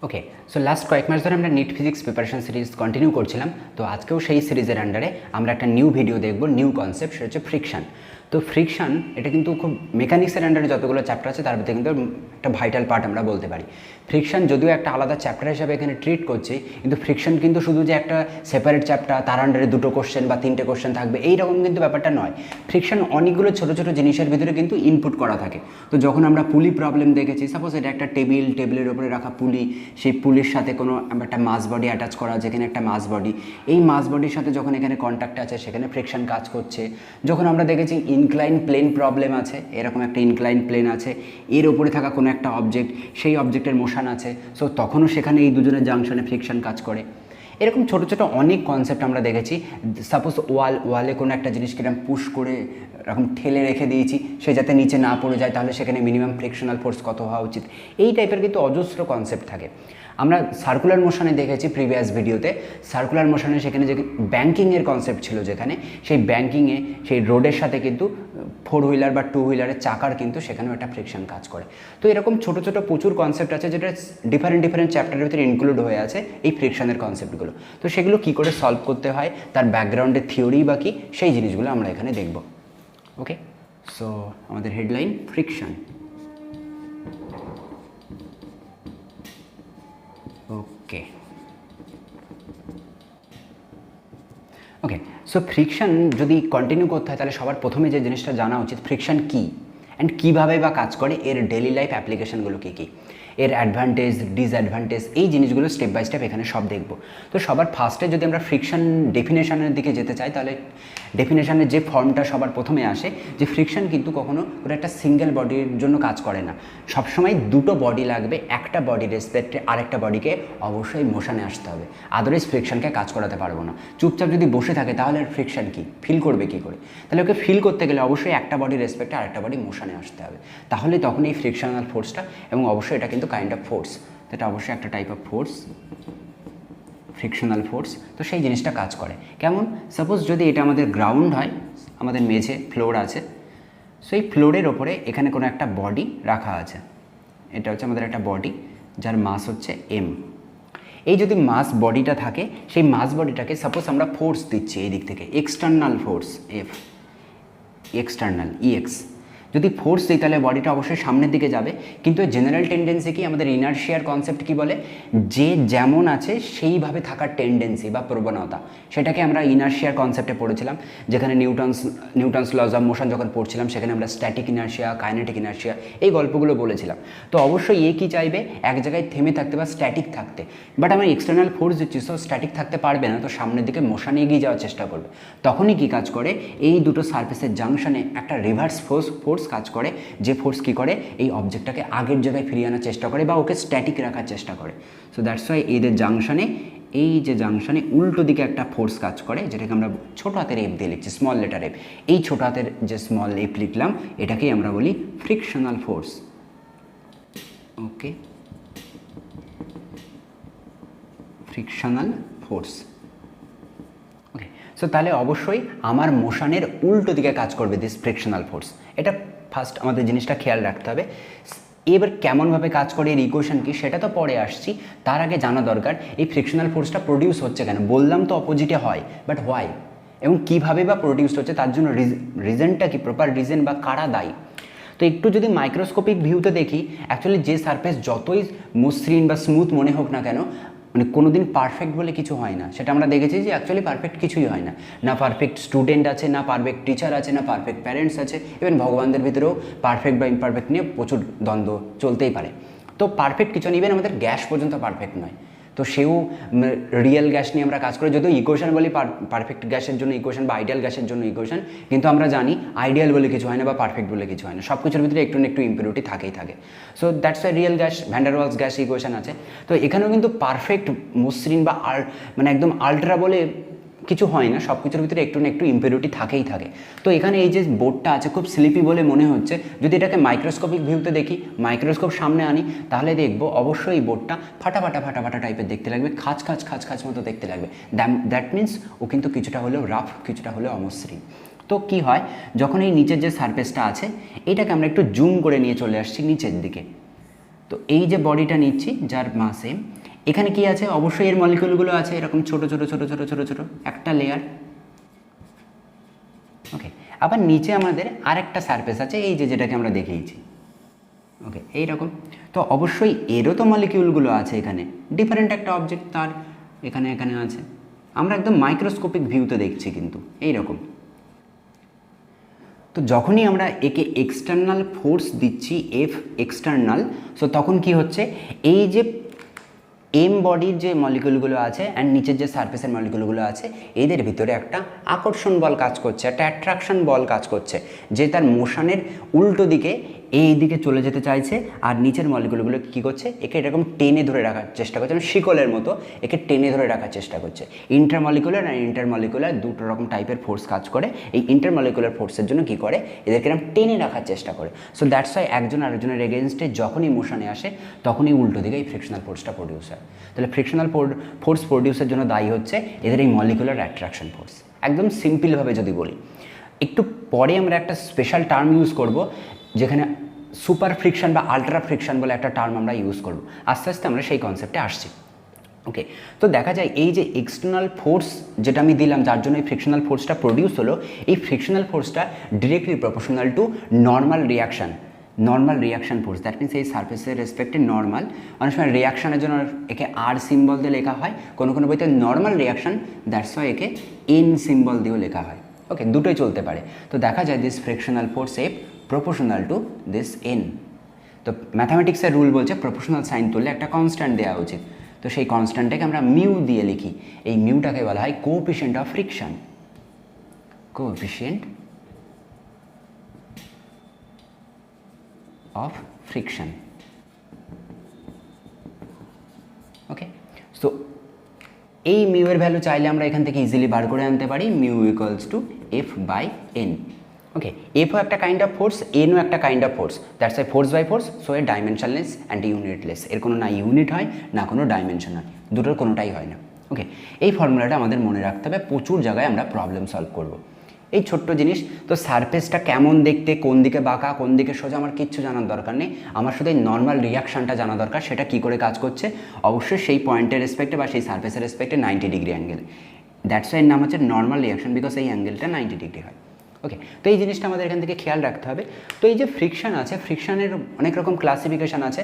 ওকে, so last কয়েক মাস ধরে আমরা NEET physics preparation series continue করছিলাম। তো আজকেও সেই সিরিজের আন্ডারে আমরা একটা নিউ ভিডিও দেখব, নিউ কনসেপ্ট, সেটা হচ্ছে ফ্রিকশন। তো ফ্রিকশন এটা কিন্তু খুব মেকানিক্সের আন্ডারে যতগুলো চ্যাপ্টার আছে তার মধ্যে কিন্তু একটা ভাইটাল পার্ট আমরা বলতে পারি। ফ্রিকশন যদিও একটা আলাদা চ্যাপ্টার হিসাবে এখানে ট্রিট করছি, কিন্তু ফ্রিকশন কিন্তু শুধু যে একটা সেপারেট চ্যাপ্টার, তার আন্ডারে দুটো কোশ্চেন বা তিনটে কোশ্চেন থাকবে এইরকম কিন্তু ব্যাপারটা নয়। ফ্রিকশন অনেকগুলো ছোটো ছোটো জিনিসের ভিতরে কিন্তু ইনপুট করা থাকে। তো যখন আমরা পুলি প্রবলেম দেখেছি, সাপোজ এটা একটা টেবিলের ওপরে রাখা পুলি, সেই পুলির সাথে কোনো একটা মাস বডি অ্যাটাচ করা আছে, এখানে একটা মাস বডি, এই মাস বডির সাথে যখন এখানে কন্ট্যাক্ট আছে সেখানে ফ্রিকশন কাজ করছে। যখন আমরা দেখেছি ইনক্লাইন প্লেন প্রবলেম আছে, এরকম একটা ইনক্লাইন প্লেন আছে, এর ওপরে থাকা কোনো একটা অবজেক্ট, সেই অবজেক্টের মোশন আছে, সো তখনও সেখানে এই দুজনের জাংশনে ফ্রিকশন কাজ করে। এরকম ছোটো ছোটো অনেক কনসেপ্ট আমরা দেখেছি। সাপোজ ওয়ালে কোনো একটা জিনিস কিরকম পুশ করে এরকম ঠেলে রেখে দিয়েছি, সে যাতে নিচে না পড়ে যায়, তাহলে সেখানে মিনিমাম ফ্রিকশনাল ফোর্স কত হওয়া উচিত, এই টাইপের কিন্তু অজস্র কনসেপ্ট থাকে। আমরা সার্কুলার মোশনে দেখেছি প্রিভিয়াস ভিডিওতে, সার্কুলার মোশনে সেখানে যে ব্যাঙ্কিংয়ের কনসেপ্ট ছিল, যেখানে সেই ব্যাঙ্কিংয়ে সেই রোডের সাথে কিন্তু 4 হুইলার বা 2 হুইলারের চাকার কিন্তু সেখানেও একটা ফ্রিকশন কাজ করে। তো এরকম ছোটো ছোটো প্রচুর কনসেপ্ট আছে যেটা ডিফারেন্ট চ্যাপ্টারের ভিতরে ইনক্লুড হয়ে আছে এই ফ্রিকশনের কনসেপ্টগুলো। তো সেগুলো কী করে সলভ করতে হয়, তার ব্যাকগ্রাউন্ডের থিওরি বা কী, সেই জিনিসগুলো আমরা এখানে দেখব। ওকে, সো আমাদের হেডলাইন ফ্রিকশন। ওকে ওকে সো ফ্রিকশন যদি কন্টিনিউ করতে হয় তাহলে সবার প্রথমে যে জিনিসটা জানা উচিত ফ্রিকশন কী অ্যান্ড কীভাবে বা কাজ করে, এর ডেলি লাইফ অ্যাপ্লিকেশনগুলো কী কী, এর অ্যাডভান্টেজ ডিসঅ্যাডভান্টেজ, এই জিনিসগুলো স্টেপ বাই স্টেপ এখানে সব দেখব। তো সবার ফার্স্টে যদি আমরা ফ্রিকশন ডেফিনেশনের দিকে যেতে চাই, তাহলে ডেফিনেশনের যে ফর্মটা সবার প্রথমে আসে, যে ফ্রিকশন কিন্তু কখনো কোনো একটা সিঙ্গেল বডির জন্য কাজ করে না, সবসময় দুটো বডি লাগবে, একটা বডি রেসপেক্টে আরেকটা বডিকে অবশ্যই মোশনে আসতে হবে, আদারওয়াইজ ফ্রিকশনকে কাজ করাতে পারবো না। চুপচাপ যদি বসে থাকে তাহলে ফ্রিকশন কি ফিল করবে কী করে? তাহলে ওকে ফিল করতে গেলে অবশ্যই একটা বডি রেসপেক্টে আরেকটা বডি মোশনে আসতে হবে, তাহলে তখন এই ফ্রিকশনাল ফোর্সটা, এবং অবশ্যই এটা কিন্তু কাইন্ড অফ ফোর্স, এটা অবশ্যই একটা type of force, frictional force. তো সেই জিনিসটা কাজ করে কেমন? সাপোজ যদি এটা আমাদের গ্রাউন্ড হয়, আমাদের মেঝে ফ্লোর আছে, সো এই ফ্লোরের ওপরে এখানে কোনো একটা বডি রাখা আছে, এটা হচ্ছে আমাদের একটা বডি যার মাস হচ্ছে এম। এই যদি মাস বডিটা থাকে, সেই মাস বডিটাকে সাপোজ আমরা ফোর্স দিচ্ছি এই দিক থেকে, external force F, external EX, যদি ফোর্স দিই তাহলে বডিটা অবশ্যই সামনের দিকে যাবে। কিন্তু জেনারেল টেন্ডেন্সি কি, আমাদের ইনার্শিয়ার কনসেপ্ট কি বলে, যে যেমন আছে সেইভাবে থাকার টেন্ডেন্সি বা প্রবণতা, সেটাকে আমরা ইনার্শিয়ার কনসেপ্টে পড়েছিলাম, যেখানে নিউটনস লজ অফ মোশন যখন পড়ছিলাম সেখানে আমরা স্ট্যাটিক ইনার্শিয়া, কাইনেটিক ইনার্শিয়া এই গল্পগুলো বলেছিলাম। তো অবশ্যই এ কী চাইবে, এক জায়গায় থেমে থাকতে বা স্ট্যাটিক থাকতে, বাট আমি এক্সটার্নাল ফোর্স দিচ্ছি, সো স্ট্যাটিক থাকতে পারবে না, তো সামনের দিকে মোশনে এগিয়ে যাওয়ার চেষ্টা করবে। তখনই কী কাজ করে, এই দুটো সারফেসের জাংশনে একটা রিভার্স ফোর্স কাজ করে, যে ফোর্স কী করে, এই অবজেক্টটাকে আগের জায়গায় ফিরিয়ে আনার চেষ্টা করে বা ওকে স্ট্যাটিক রাখার চেষ্টা করে। সো দ্যাটস ওয়াই এদের জাংশনে, এই যে জাংশনে উল্টো দিকে একটা ফোর্স কাজ করে, যেটাকে আমরা ছোটো হাতের এফ দিয়ে লিখছি, স্মল লেটার এফ। এই ছোটো হাতের যে স্মল এফ লিখলাম, এটাকেই আমরা বলি ফ্রিকশনাল ফোর্স। ওকে, ফ্রিকশনাল ফোর্স। ওকে, সো তাহলে অবশ্যই আমার মোশনের উল্টো দিকে কাজ করবে দিস ফ্রিকশনাল ফোর্স, এটা ফার্স্ট আমাদের জিনিসটা খেয়াল রাখতে হবে। এবার কেমনভাবে কাজ করে, এর ইকুয়েশন কি, সেটা তো পরে আসছি, তার আগে জানা দরকার এই ফ্রিকশনাল ফোর্সটা প্রডিউস হচ্ছে কেন। বললাম তো অপোজিটে হয়, বাট হোয়াই এবং কীভাবে বা প্রডিউস হচ্ছে, তার জন্য রিজনটা কি, প্রপার রিজন বা কারা দায়ী। তো একটু যদি মাইক্রোস্কোপিক ভিউতে দেখি, অ্যাকচুয়ালি যে সারফেস যতই মসৃণ বা স্মুথ মনে হোক না কেন, মানে কোনো দিন পারফেক্ট বলে কিছু হয় না, সেটা আমরা দেখেছি যে অ্যাকচুয়ালি পারফেক্ট কিছুই হয় না, না পারফেক্ট স্টুডেন্ট আছে, না পারফেক্ট টিচার আছে, না পারফেক্ট প্যারেন্টস আছে, ইভেন ভগবানদের ভিতরেও পারফেক্ট বা ইমপারফেক্ট নিয়ে প্রচুর দ্বন্দ্ব চলতেই পারে। তো পারফেক্ট কিছু নেই, ইভেন আমাদের গ্যাস পর্যন্ত পারফেক্ট নয়, তো সেও রিয়েল গ্যাস নিয়ে আমরা কাজ করি, যদিও ইকুয়েশন বলি পারফেক্ট গ্যাসের জন্য ইকুয়েশন বা আইডিয়াল গ্যাসের জন্য ইকুয়েশন, কিন্তু আমরা জানি আইডিয়াল বলে কিছু হয় না বা পারফেক্ট বলে কিছু হয় না, সব কিছুর ভিতরে একটু না একটু ইম্পিউরিটি থাকেই থাকে। So that's why real gas, van der Waals gas equation আছে। তো এখানেও কিন্তু পারফেক্ট মসৃণ বা মানে একদম আলট্রা বলে কিছু হয় না, সব কিছুর ভিতরে একটু না একটু ইম্পিউরিটি থাকেই থাকে। তো এখানে এই যে বোর্ডটা আছে খুব স্লিপি বলে মনে হচ্ছে, যদি এটাকে মাইক্রোস্কোপিক ভিউতে দেখি, মাইক্রোস্কোপ সামনে আনি, তাহলে দেখবো অবশ্যই এই বোর্ডটা ফাটা ফাটা টাইপের দেখতে লাগবে, খাঁচ মতো দেখতে লাগবে। দ্যাট মিনস ও কিন্তু কিছুটা হলেও রাফ, কিছুটা হলেও অমসৃণ। তো কি হয়, যখন এই নিচের যে সারফেসটা আছে, এটাকে আমরা একটু জুম করে নিয়ে চলে আসছি নিচের দিকে, তো এই যে বডিটা নিচ্ছি যার মাস m, এখানে কি আছে, অবশ্যই এর মলিকিউলগুলো আছে এরকম ছোট ছোট ছোট ছোট ছোট ছোট একটা লেয়ার। ওকে, আবার নিচে আমাদের আরেকটা সারফেস আছে, এই যে যেটাকে আমরা দেখিয়েছি। ওকে, এইরকম। তো অবশ্যই এরও তো মলিকিউলগুলো আছে এখানে, ডিফারেন্ট একটা অবজেক্ট তার এখানে এখানে আছে। আমরা একদম মাইক্রোস্কোপিক ভিউতে দেখছি কিন্তু এইরকম। তো যখনই আমরা একে এক্সটার্নাল ফোর্স দিচ্ছি এফ এক্সটার্নাল, সো তখন কি হচ্ছে, এই যে এম বডির যে মলিকিউলগুলো আছে অ্যান্ড নিচের যে সারফেসের মলিকিউলগুলো আছে, এদের ভিতরে একটা আকর্ষণ বল কাজ করছে, একটা অ্যাট্রাকশন বল কাজ করছে, যে তার মোশনের উল্টো দিকে এই দিকে চলে যেতে চাইছে। আর নিচের মলিকিউলগুলো কী করছে, একে এরকম টেনে ধরে রাখার চেষ্টা করছে, মানে শিকলের মতো একে টেনে ধরে রাখার চেষ্টা করছে। ইন্টারমলিকুলার আর ইন্টারমলিকুলার দুটো রকম টাইপের ফোর্স কাজ করে। এই ইন্টারমলিকুলার ফোর্সের জন্য কী করে, এদেরকে এরকম টেনে রাখার চেষ্টা করে। সো দ্যাটস ওয়াই একজন আরেকজনের এগেনস্টে যখনই মোশনে আসে তখনই উল্টো দিকে এই ফ্রিকশনাল ফোর্সটা প্রডিউস হয়। তাহলে ফ্রিকশনাল ফোর্স প্রডিউসের জন্য দায়ী হচ্ছে এদের এই মলিকুলার অ্যাট্রাকশন ফোর্স। একদম সিম্পলভাবে যদি বলি, একটু পরে আমরা একটা স্পেশাল টার্ম ইউজ করব, যেখানে সুপার ফ্রিকশন বা আলট্রা ফ্রিকশন বলে একটা টার্ম আমরা ইউজ করব। আস্তে আস্তে আমরা সেই কনসেপ্টে আসছি। ওকে, তো দেখা যায় এই যে এক্সটার্নাল ফোর্স যেটা আমি দিলাম, যার জন্য এই ফ্রিকশনাল ফোর্সটা প্রডিউস হলো, এই ফ্রিকশনাল ফোর্সটা directly proportional to normal reaction. Normal reaction force, that means এই সার্ফেসের রেসপেক্টে নর্মাল। অনেক সময় রিয়াকশানের জন্য একে আর সিম্বল দিয়ে লেখা হয়, কোনো কোনো বইতে নর্মাল রিয়াকশান, দ্যাটস ওয়াই একে এন সিম্বল দিয়েও লেখা হয়। ওকে, দুটোই চলতে পারে। তো দেখা যায় this frictional force F proportional to this N. তো ম্যাথামেটিক্সের রুল বলছে প্রপোর্শনাল সাইন তুললে একটা কনস্ট্যান্ট দেওয়া উচিত। তো সেই কনস্ট্যান্টটাকে আমরা মিউ দিয়ে লিখি। এই মিউটাকে বলা হয় coefficient of friction. Coefficient of friction. Okay, so এই মিউ এর ভ্যালু চাইলে আমরা এখান থেকে ইজিলি বার করে আনতে পারি, mu equals to F by N. Okay, এফও একটা কাইন্ড অফ ফোর্স, এনও একটা kind of force, that's I force by force, so এর ডাইমেনশনলেস অ্যান্ড ইউনিটলেস। এর কোনো না ইউনিট হয় না কোনো ডাইমেনশন হয়, দুটোর কোনোটাই হয় না। ওকে, এই ফর্মুলাটা আমাদের মনে রাখতে হবে, প্রচুর জায়গায় আমরা প্রবলেম সলভ করব। এই ছোট্ট জিনিস। তো সারফেসটা কেমন দেখতে, কোন দিকে বাঁকা কোন দিকে সোজা, আমার কিচ্ছু জানার দরকার নেই। আমার শুধু এই নর্মাল রিয়াকশানটা জানা দরকার, সেটা কী করে কাজ করছে, অবশ্যই সেই পয়েন্টের রেসপেক্টে বা সেই সারফেসের রেসপেক্টে 90 ডিগ্রি অ্যাঙ্গেল। দ্যাটস ওয়াই এর নাম হচ্ছে নর্মাল রিয়াকশান, বিকজ এই অ্যাঙ্গেলটা 90 ডিগ্রি হয়। ওকে, তো এই জিনিসটা আমাদের এখান থেকে খেয়াল রাখতে হবে। তো এই যে ফ্রিকশন আছে, ফ্রিকশনের অনেক রকম ক্লাসিফিকেশান আছে।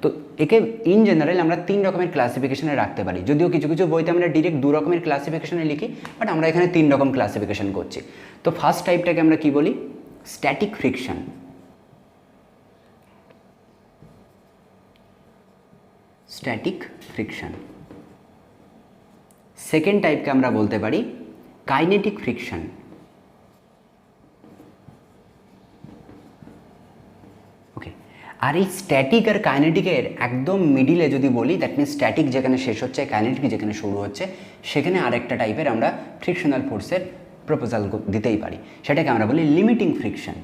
তো একে ইন জেনারেল আমরা 3 রকমের ক্লাসিফিকেশনে রাখতে পারি, যদিও কিছু কিছু বইতে আমরা ডিরেক্ট 2 রকমের ক্লাসিফিকেশনে লিখি, বাট আমরা এখানে 3 রকম ক্লাসিফিকেশন করছি। তো ফার্স্ট টাইপটাকে আমরা কি বলি, static friction. Static friction. Second টাইপকে আমরা বলতে পারি কাইনেটিক ফ্রিকশন। ওকে, আর এই স্ট্যাটিক আর কাইনেটিকের একদম মিডিলে যদি বলি, দ্যাট মিনস স্ট্যাটিক যেখানে শেষ হচ্ছে, কাইনেটিক যেখানে শুরু হচ্ছে, সেখানে আরেকটা টাইপের আমরা ফ্রিকশনাল ফোর্সের প্রপোজাল দিতেই পারি, সেটাকে আমরা বলি লিমিটিং ফ্রিকশন।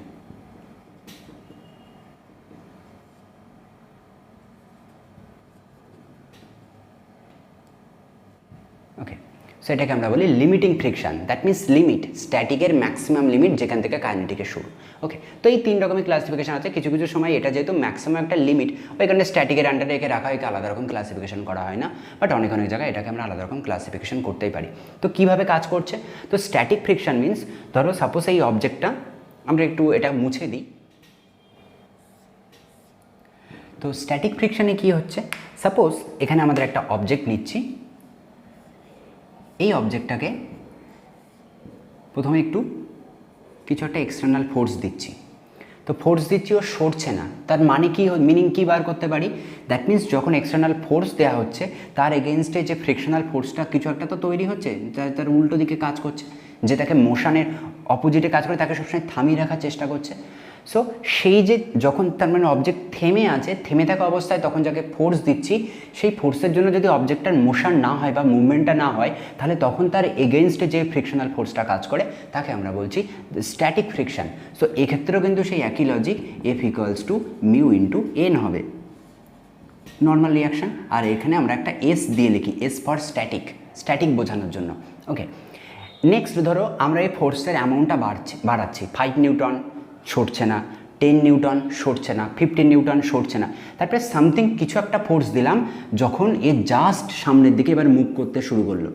ওকে, সো এটাকে আমরা বলি limiting friction, that means limit, স্ট্যাটিকের ম্যাক্সিমাম লিমিট যেখান থেকে কাইনেটিকের শুরু। ওকে, তো এই 3 রকমের ক্লাসিফিকেশন আছে। কিছু কিছু সময় এটা যেহেতু ম্যাক্সিমাম একটা লিমিট, ওই কারণে স্ট্যাটিকের আন্ডারে একে রাখা হয়, আলাদা রকম ক্লাসিফিকেশন করা হয় না, বাট অনেক অনেক জায়গায় এটাকে আমরা আলাদা রকম ক্লাসিফিকেশন করতেই পারি। তো কীভাবে কাজ করছে, তো স্ট্যাটিক ফ্রিকশন মিনস, ধরো সাপোজ এই অবজেক্টটা আমরা একটু এটা মুছে দিই। তো স্ট্যাটিক ফ্রিকশনে কী হচ্ছে, সাপোজ এখানে আমাদের একটা অবজেক্ট নিচ্ছি, এই অবজেক্টটাকে প্রথমে একটু কিছু একটা এক্সটার্নাল ফোর্স দিচ্ছি। তো ফোর্স দিচ্ছি, ও সরছে না, তার মানে কি, মিনিং কী বার করতে পারি, দ্যাট মিনস যখন এক্সটার্নাল ফোর্স দেওয়া হচ্ছে, তার এগেনস্টে যে ফ্রিকশনাল ফোর্সটা কিছু একটা তো তৈরি হচ্ছে, তার উল্টো দিকে কাজ করছে, যে তাকে মোশনের অপোজিটে কাজ করে, তাকে সবসময় থামিয়ে রাখার চেষ্টা করছে। সো সেই যে যখন তার মানে অবজেক্ট থেমে আছে, থেমে থাকা অবস্থায় তখন যাকে ফোর্স দিচ্ছি, সেই ফোর্সের জন্য যদি অবজেক্টটার মোশন না হয় বা মুভমেন্টটা না হয়, তাহলে তখন তার এগেনস্টে যে ফ্রিকশনাল ফোর্সটা কাজ করে তাকে আমরা বলছি স্ট্যাটিক ফ্রিকশন। সো এক্ষেত্রেও কিন্তু সেই একই logic, F equals to mu into N হবে নর্মাল রিয়াকশান। আর এখানে আমরা একটা এস দিয়ে লিখি, এস ফর স্ট্যাটিক, স্ট্যাটিক বোঝানোর জন্য। ওকে, নেক্সট ধরো আমরা এই ফোর্সের অ্যামাউন্টটা বাড়াচ্ছি, 5 নিউটন, ছুটছে না, 10 নিউটন, সরছে না, 15 নিউটন, সরছে না। তারপরে সামথিং কিছু একটা ফোর্স দিলাম, যখন এ জাস্ট সামনের দিকে এবার মুভ করতে শুরু করলো,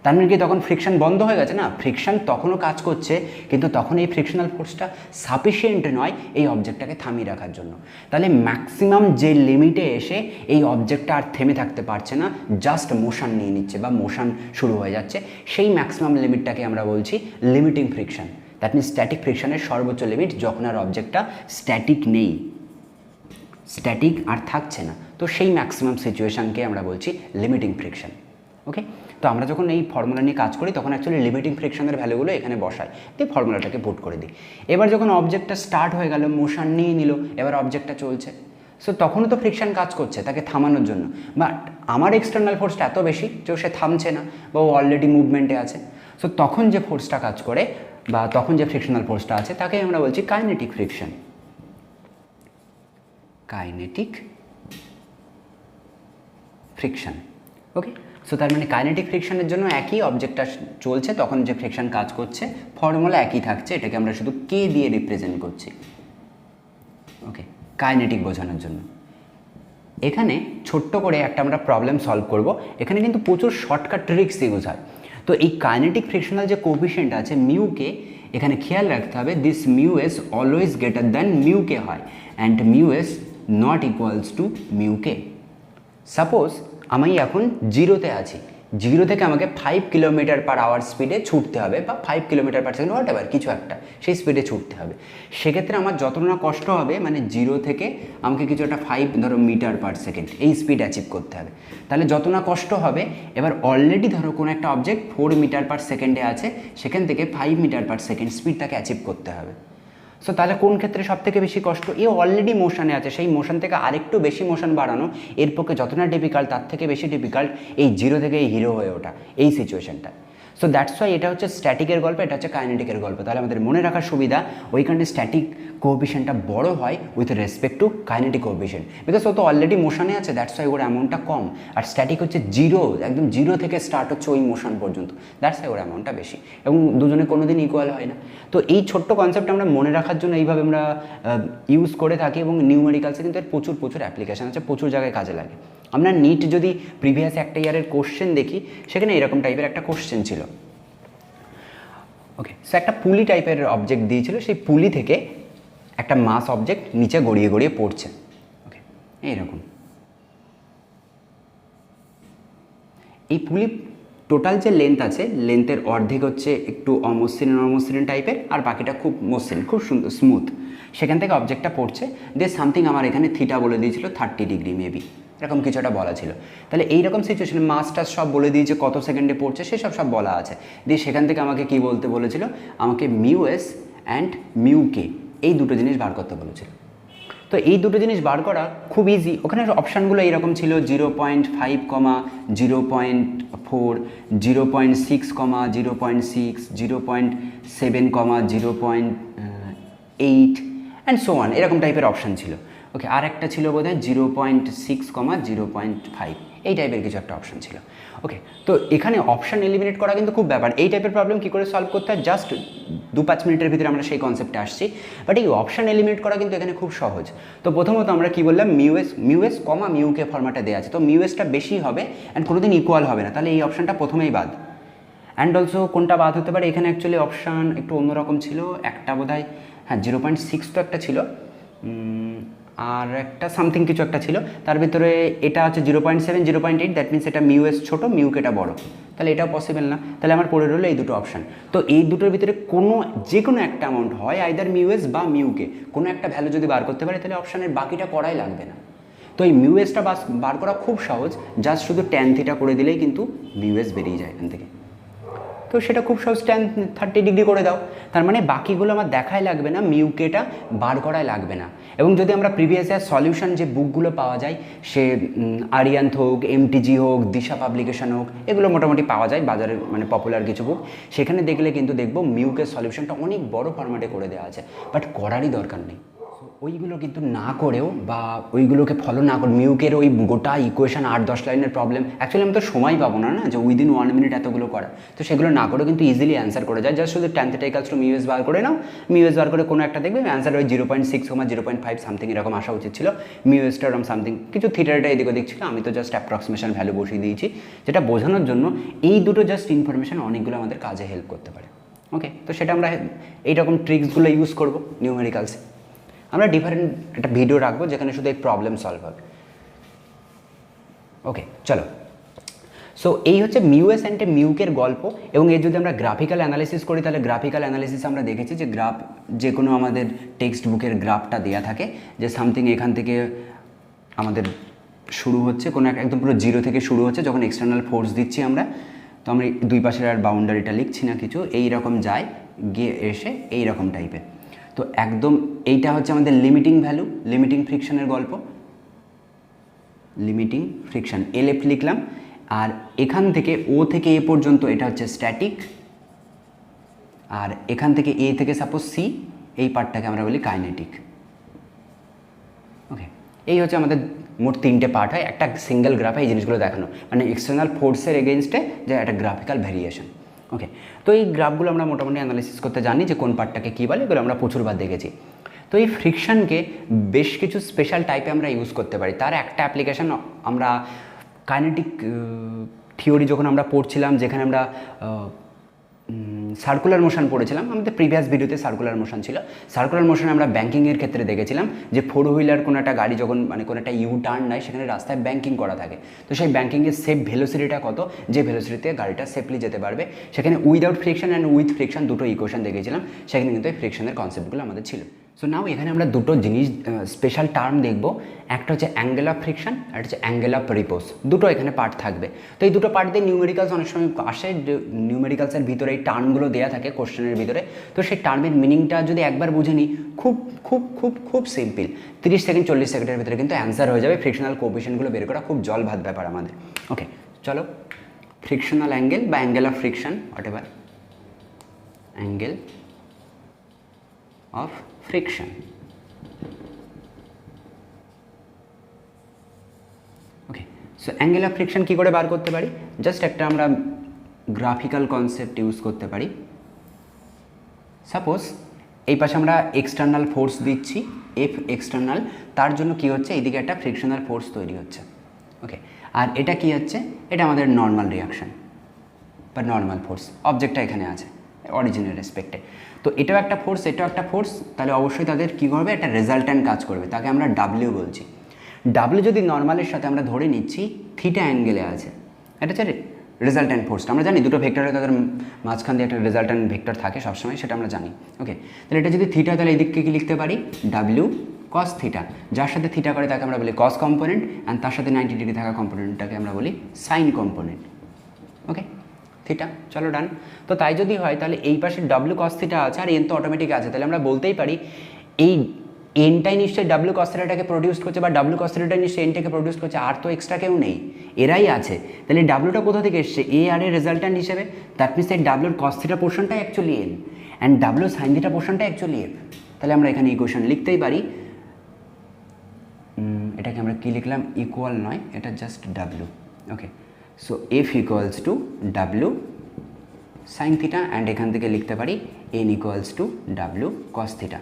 তার মানে কি তখন ফ্রিকশন বন্ধ হয়ে গেছে? না, ফ্রিকশন তখনও কাজ করছে, কিন্তু তখন এই ফ্রিকশনাল ফোর্সটা সাফিসিয়েন্ট নয় এই অবজেক্টটাকে থামিয়ে রাখার জন্য। তাহলে ম্যাক্সিমাম যে লিমিটে এসে এই অবজেক্টটা আর থেমে থাকতে পারছে না, জাস্ট মোশন নিয়ে নিচ্ছে বা মোশন শুরু হয়ে যাচ্ছে, সেই ম্যাক্সিমাম লিমিটটাকে আমরা বলছি limiting friction. That means static ফ্রিকশনের সর্বোচ্চ লিমিট, যখন আর অবজেক্টটা স্ট্যাটিক নেই, স্ট্যাটিক আর থাকছে না, তো সেই ম্যাক্সিমাম সিচুয়েশানকে আমরা বলছি লিমিটিং ফ্রিকশন। ওকে, তো আমরা যখন এই ফর্মুলা নিয়ে কাজ করি তখন অ্যাকচুয়ালি লিমিটিং ফ্রিকশনের ভ্যালুগুলো এখানে বসাই, দিয়ে ফর্মুলাটাকে পুট করে দিই। এবার যখন অবজেক্টটা স্টার্ট হয়ে গেল, মোশন নিয়ে নিল, এবার অবজেক্টটা চলছে, সো তখনও তো ফ্রিকশন কাজ করছে তাকে থামানোর জন্য, বাট আমার এক্সটার্নাল ফোর্সটা এত বেশি যে সে থামছে না বা ও অলরেডি মুভমেন্টে আছে। সো তখন যে ফোর্সটা কাজ করে বা তখন যে ফ্রিকশনাল ফোর্সটা আছে তাকে আমরা বলছি kinetic friction. Kinetic friction. Okay, so তার মানে কাইনেটিক ফ্রিকশনের জন্য একই, অবজেক্টটা চলছে তখন যে ফ্রিকশন কাজ করছে, ফর্মুলা একই থাকছে, এটাকে আমরা শুধু কে দিয়ে রিপ্রেজেন্ট করছি। ওকে, কাইনেটিক বোঝানোর জন্য। এখানে ছোট্ট করে একটা আমরা প্রবলেম সলভ করব। এখানে কিন্তু প্রচুর শর্টকাট ট্রিক্স ইউজ হয়। তো এই কাইনেটিক ফ্রিকশনাল যে কোফিশিয়েন্ট আছে মিউকে, এখানে খেয়াল রাখতে হবে this mu S always greater than মিউকে হয়, and mu S not equals to মিউকে। সাপোজ আমি এখন জিরোতে আছি, জিরো থেকে আমাকে 5 কিলোমিটার/আওয়ার স্পিডে ছুটতে হবে বা 5 কিলোমিটার/সেকেন্ড, হোয়াট এভার কিছু একটা সেই স্পিডে ছুটতে হবে। সেক্ষেত্রে আমার যতটা না কষ্ট হবে, মানে জিরো থেকে আমাকে কিছু একটা 5 ধরো মিটার/সেকেন্ড এই স্পিড অ্যাচিভ করতে হবে, তাহলে যত না কষ্ট হবে। এবার অলরেডি ধরো কোনো একটা অবজেক্ট 4 মিটার/সেকেন্ডে আছে, সেখান থেকে 5 মিটার/সেকেন্ড স্পিড তাকে অ্যাচিভ করতে হবে। সো তাহলে কোন ক্ষেত্রে সব থেকে বেশি কষ্ট? এ অলরেডি মোশনে আছে, সেই মোশন থেকে আরেকটু বেশি মোশন বাড়ানো এর পক্ষে যত না ডিফিকাল্ট, তার থেকে বেশি ডিফিকাল্ট এই জিরো থেকে এই হিরো হয়ে ওঠা, এই সিচুয়েশনটা। সো দ্যাটস ওয়াই এটা হচ্ছে স্ট্যাটিকের গল্প, এটা হচ্ছে কাইনেটিকের গল্প। তাহলে আমাদের মনে রাখার সুবিধা, ওইখানে স্ট্যাটিক কোএফিশিয়েন্টটা বড় হয় with respect to kinetic coefficient, because ও তো অলরেডি মোশনে আছে, দ্যাটস ওয়াই ওর অ্যামাউন্টটা কম। আর স্ট্যাটিক হচ্ছে জিরো, একদম জিরো থেকে স্টার্ট হচ্ছে ওই মোশন পর্যন্ত, দ্যাটস ওয়াই ওর অ্যামাউন্টটা বেশি, এবং দুজনে কোনো দিন ইকুয়াল হয় না। তো এই ছোট্ট কনসেপ্ট আমরা মনে রাখার জন্য এইভাবে আমরা ইউজ করে থাকি, এবং নিউমেরিক্যালসে কিন্তু এর প্রচুর প্রচুর অ্যাপ্লিকেশান আছে, প্রচুর জায়গায় কাজে লাগে। আমরা নিট যদি প্রিভিয়াস একটা ইয়ারের কোশ্চেন দেখি, সেখানে এরকম টাইপের একটা কোশ্চেন ছিল। ওকে, সো একটা পুলি টাইপের অবজেক্ট দিয়েছিল, সেই পুলি থেকে একটা মাস অবজেক্ট নিচে গড়িয়ে গড়িয়ে পড়ছে। ওকে, এইরকম এই পুলি টোটাল যে লেন্থ আছে, লেন্থের অর্ধেক হচ্ছে একটু অমসৃণ অমসৃণ টাইপের, আর বাকিটা খুব মসৃণ, খুব সুন্দর স্মুথ। সেখান থেকে অবজেক্টটা পড়ছে, দিয়ে সামথিং আমার এখানে থিটা বলে দিয়েছিল 30 ডিগ্রি মেবি, এরকম কিছু একটা বলা ছিল। তাহলে এইরকম সিচুয়েশনে মাসটা সব বলে দিয়েছে, কত সেকেন্ডে পড়ছে সেসব সব বলা আছে। দিয়ে সেখান থেকে আমাকে কি বলতে বলেছিল, আমাকে মিউ এস অ্যান্ড মিউ কে এই দুটো জিনিস বার করতে বলেছিল। তো এই দুটো জিনিস বার করা খুব ইজি। ওখানে অপশানগুলো এইরকম ছিল 0.5, 0.4, 0.6, 0.6, 0.7, 0.8 অ্যান্ড সো ওয়ান, এরকম টাইপের অপশান ছিল। ওকে, আর একটা ছিল বোধহয় 0.6, 0.5, এই টাইপের কিছু একটা অপশান ছিল। ওকে, তো এখানে অপশান এলিমিনেট করা কিন্তু খুব ব্যাপার। এই টাইপের প্রবলেম কী করে সলভ করতে হয়, জাস্ট 2-5 মিনিটের ভিতরে আমরা সেই কনসেপ্টে আসছি, বাট এই অপশান এলিমিনেট করা কিন্তু এখানে খুব সহজ। তো প্রথমত আমরা কি বললাম, মিউএস কমা মিউকে ফরম্যাটে দেওয়া আছে, তো মিউএসটা বেশি হবে অ্যান্ড কোনোদিন ইকুয়াল হবে না, তাহলে এই অপশানটা প্রথমেই বাদ। অ্যান্ড অলসো কোনটা বাদ হতে পারে, এখানে অ্যাকচুয়ালি অপশান একটু অন্যরকম ছিল, একটা বোধহয় হ্যাঁ 0.6 তো একটা ছিল, আর একটা সামথিং কিছু একটা ছিল, তার ভিতরে এটা হচ্ছে 0.7, 0.8, দ্যাট মিনস এটা মিউএস ছোটো, মিউকেটা বড়ো, তাহলে এটাও পসিবল না। তাহলে আমার পড়ে রইলো এই দুটো অপশান। তো এই দুটোর ভিতরে যে কোনো একটা অ্যামাউন্ট হয়, আইদার মিউএস বা মিউকে, কোনো একটা ভ্যালু যদি বার করতে পারে, তাহলে অপশানের বাকিটা করাই লাগবে না। তো এই মিউএসটা বার করা খুব সহজ, জাস্ট শুধু ট্যান থিটা করে দিলেই কিন্তু মিউএস বেরিয়ে যায় এখান থেকে। তো সেটা খুব সহজ, ট্যান 30 ডিগ্রি করে দাও, তার মানে বাকিগুলো আমার দেখাই লাগবে না, মিউকেটা বার করাই লাগবে না। এবং যদি আমরা প্রিভিয়াস ইয়ার সলিউশন যে বুকগুলো পাওয়া যায়, সে আরিয়ান্থ হোক, এমটিজি হোক, দিশা পাবলিকেশন হোক, এগুলো মোটামুটি পাওয়া যায় বাজারে, মানে পপুলার কিছু বুক, সেখানে দেখলে কিন্তু দেখবো মিউকের সলিউশনটা অনেক বড় ফরম্যাটে করে দেওয়া আছে, বাট করারই দরকার নেই। ওইগুলো কিন্তু না করেও বা ওইগুলোকে ফলো না করে মিউকের ওই গোটা ইকুয়েশন 8-10 লাইনের প্রবলেম, অ্যাকচুয়ালি আমি তো সময় পাবো না যে উইদিন 1 মিনিট এতগুলো করা, তো সেগুলো না করে কিন্তু ইজিলি অ্যান্সার করে যায়। জাস্ট শুধু tan θ = μs বার করে নাও, μs বার করে কোনো একটা দেখবে অ্যান্সার ওই 0.6, 0.5 সামথিং এরকম আসা উচিত ছিল, μsটা এরকম সামথিং কিছু থিটাটা এদিক ওদিক ছিল, আমি তো জাস্ট অ্যাপ্রক্সিমেশন ভ্যালু বসিয়ে দিয়েছি, যেটা বোঝানোর জন্য এই দুটো জাস্ট ইনফরমেশন অনেকগুলো আমাদের কাজে হেল্প করতে পারে। ওকে, তো সেটা আমরা এইরকম ট্রিক্সগুলো ইউজ করবো নিউমেরিক্যালসে। আমরা ডিফারেন্ট একটা ভিডিও রাখবো যেখানে শুধু এই প্রবলেম সলভ হবে। ওকে চলো, সো এই হচ্ছে মিউএস অ্যান্ড মিউকের গল্প, এবং এর যদি আমরা গ্রাফিক্যাল অ্যানালিসিস করি তাহলে গ্রাফিক্যাল অ্যানালিসিস আমরা দেখেছি যে গ্রাফ যে কোনো আমাদের টেক্সট বুকের গ্রাফটা দেওয়া থাকে, যে সামথিং এখান থেকে আমাদের শুরু হচ্ছে কোনো একদম পুরো জিরো থেকে শুরু হচ্ছে, যখন এক্সটার্নাল ফোর্স দিচ্ছি আমরা, তো আমরা দুই পাশের আর বাউন্ডারিটা লিখছি না কিছু, এই রকম যায় গিয়ে এসে এই রকম টাইপের। তো একদম এইটা হচ্ছে আমাদের লিমিটিং ভ্যালু, লিমিটিং ফ্রিকশনের গল্প, লিমিটিং ফ্রিকশন এলএফ লিখলাম। আর এখান থেকে ও থেকে এ পর্যন্ত এটা হচ্ছে স্ট্যাটিক, আর এখান থেকে এ থেকে সাপোজ সি এই পার্টটাকে আমরা বলি কাইনেটিক। ওকে, এই হচ্ছে আমাদের মোট 3টে পার্ট হয় একটা সিঙ্গেল গ্রাফে এই জিনিসগুলো দেখানো, মানে এক্সটার্নাল ফোর্সের এগেনস্টে যে একটা গ্রাফিক্যাল ভেরিয়েশন। ওকে, তো এই গ্রাফগুলো আমরা মোটামুটি অ্যানালিসিস করতে জানি যে কোন পার্টটাকে কী বলে, এগুলো আমরা প্রচুরবার দেখেছি। তো এই ফ্রিকশনকে বেশ কিছু স্পেশাল টাইপে আমরা ইউজ করতে পারি। তার একটা অ্যাপ্লিকেশন আমরা কাইনেটিক থিওরি যখন আমরা পড়ছিলাম, যেখানে আমরা সার্কুলার মোশন পড়েছিলাম, আমাদের প্রিভিয়াস ভিডিওতে সার্কুলার মোশন ছিল। সার্কুলার মোশনে আমরা ব্যাঙ্কিংয়ের ক্ষেত্রে দেখেছিলাম যে 4 হুইলার কোনো একটা গাড়ি যখন মানে কোনো একটা ইউ টার্ন নেয়, সেখানে রাস্তায় ব্যাঙ্কিং করা থাকে, তো সেই ব্যাঙ্কিংয়ের সেফ ভেলোসিটিটা কত, যে ভেলোসিটিতে গাড়িটা সেফলি যেতে পারবে, সেখানে without friction and with friction দুটো ইকুয়েশন দেখেছিলাম, সেখানে কিন্তু এই ফ্রিকশনের কনসেপ্টগুলো আমাদের ছিল। সো নাও এখানে আমরা দুটো জিনিস স্পেশাল টার্ম দেখব, একটা হচ্ছে অ্যাঙ্গেল অফ ফ্রিকশন, একটা হচ্ছে অ্যাঙ্গেল অফ রিপোজ। দুটো এখানে পার্ট থাকবে। তো এই দুটো পার্ট দিয়ে নিউমেরিক্যালস অনেক সময় আসে, নিউমেরিক্যালসের ভিতরে এই টার্মগুলো দেওয়া থাকে কোশ্চেনের ভিতরে, তো সেই টার্মের মিনিংটা যদি একবার বুঝে নিই, খুব খুব খুব খুব সিম্পল, 30 সেকেন্ড 40 সেকেন্ডের ভিতরে কিন্তু অ্যান্সার হয়ে যাবে। ফ্রিকশনাল কোএফিশিয়েন্টগুলো বের করা খুব জল ভাত ব্যাপার আমাদের। ওকে চলো, ফ্রিকশনাল অ্যাঙ্গেল বা angle of friction, whatever, angle of friction. Okay, so angle of friction কী করে বার করতে পারি, জাস্ট একটা আমরা গ্রাফিক্যাল কনসেপ্ট ইউজ করতে পারি। সাপোজ এই পাশে আমরা এক্সটার্নাল ফোর্স দিচ্ছি, এফ এক্সটার্নাল, তার জন্য কি হচ্ছে এইদিকে একটা ফ্রিকশনাল ফোর্স তৈরি হচ্ছে। ওকে, আর এটা কি হচ্ছে, এটা আমাদের নর্মাল রিয়াকশন বা নর্মাল ফোর্স, অবজেক্টটা এখানে আছে অরিজিনের রেসপেক্টে। তো এটাও একটা ফোর্স, এটাও একটা ফোর্স, তাহলে অবশ্যই তাদের কী করবে, একটা রেজাল্ট্যান্ট কাজ করবে, তাকে আমরা ডাব্লিউ বলছি। ডাব্লিউ যদি নর্মালের সাথে আমরা ধরে নিচ্ছি থিটা অ্যাঙ্গেলে আছে, এটা হচ্ছে রেজাল্ট্যান্ট ফোর্সটা। আমরা জানি দুটো ভেক্টরে তাদের মাঝখান দিয়ে একটা রেজাল্ট্যান্ট ভেক্টর থাকে সবসময়, সেটা আমরা জানি। ওকে, তাহলে এটা যদি থিটা, তাহলে এই দিককে কী লিখতে পারি, ডাব্লিউ কস থিটা, যার সাথে থিটা করে তাকে আমরা বলি কস কম্পোনেন্ট, অ্যান্ড তার সাথে 90 ডিগ্রি থাকা কম্পোনেন্টটাকে আমরা বলি সাইন কম্পোনেন্ট। ওকে, থিটা, চলো ডান। তো তাই যদি হয় তাহলে এই পাশে ডাব্লিউ কস থিটা আছে আর এন তো অটোমেটিক আছে, তাহলে আমরা বলতেই পারি এই এনটাই নিশ্চয়ই ডাব্লিউ কস থিটাটাকে প্রডিউস করছে, বা ডাব্লিউ কস থিটাটাই নিশ্চয়ই এনটাকে প্রডিউস করছে, আর তো এক্সট্রা কেউ নেই, এরাই আছে। তাহলে ডাব্লিউটা কোথা থেকে এসছে, এ আর এর রেজাল্ট্যান্ট হিসেবে, দ্যাট মিনস এই ডাব্লিউর কস থিটা পোর্শনটাই actually N, and W sine theta পোর্শনটাই অ্যাকচুয়ালি এফ। তাহলে আমরা এখানে ইকুয়েশন লিখতেই পারি, এটাকে আমরা কী লিখলাম, ইকুয়াল নয়, এটা just W. Okay, so F equals two W sine theta, and এখান থেকে লিখতে পারি N equals two W cos theta.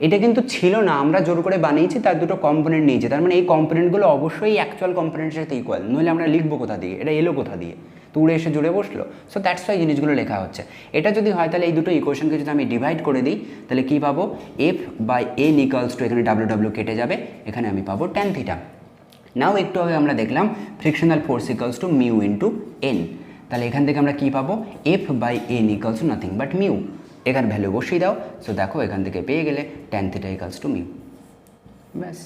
এটা কিন্তু ছিল না, আমরা জোর করে বানিয়েছি, তার দুটো কম্পোনেন্ট নিয়েছি, তার মানে এই কম্পোনেন্টগুলো অবশ্যই অ্যাকচুয়াল কম্পোনেন্টের সাথে ইকুয়াল, নইলে আমরা লিখবো কোথা দিয়ে, এটা এলো কোথা দিয়ে, তো উড়ে এসে জুড়ে বসলো। সো দ্যাটস ওয়াই জিনিসগুলো লেখা হচ্ছে। এটা যদি হয় তাহলে এই দুটো ইকুয়েশনকে যদি আমি ডিভাইড করে দিই, তাহলে কী পাবো, F by N equals to, এখানে ডাব্লিউ ডাব্লিউ কেটে যাবে, এখানে আমি পাবো ট্যান থিটা। নাও একটু আগে আমরা দেখলাম frictional force equals to mu into N, তাহলে এখান থেকে আমরা কী পাবো, F by N equals to nothing but mu, এখানে ভ্যালু বসিয়ে দাও। সো দেখো এখান থেকে পেয়ে গেলে tan theta equals to mu. ব্যাস,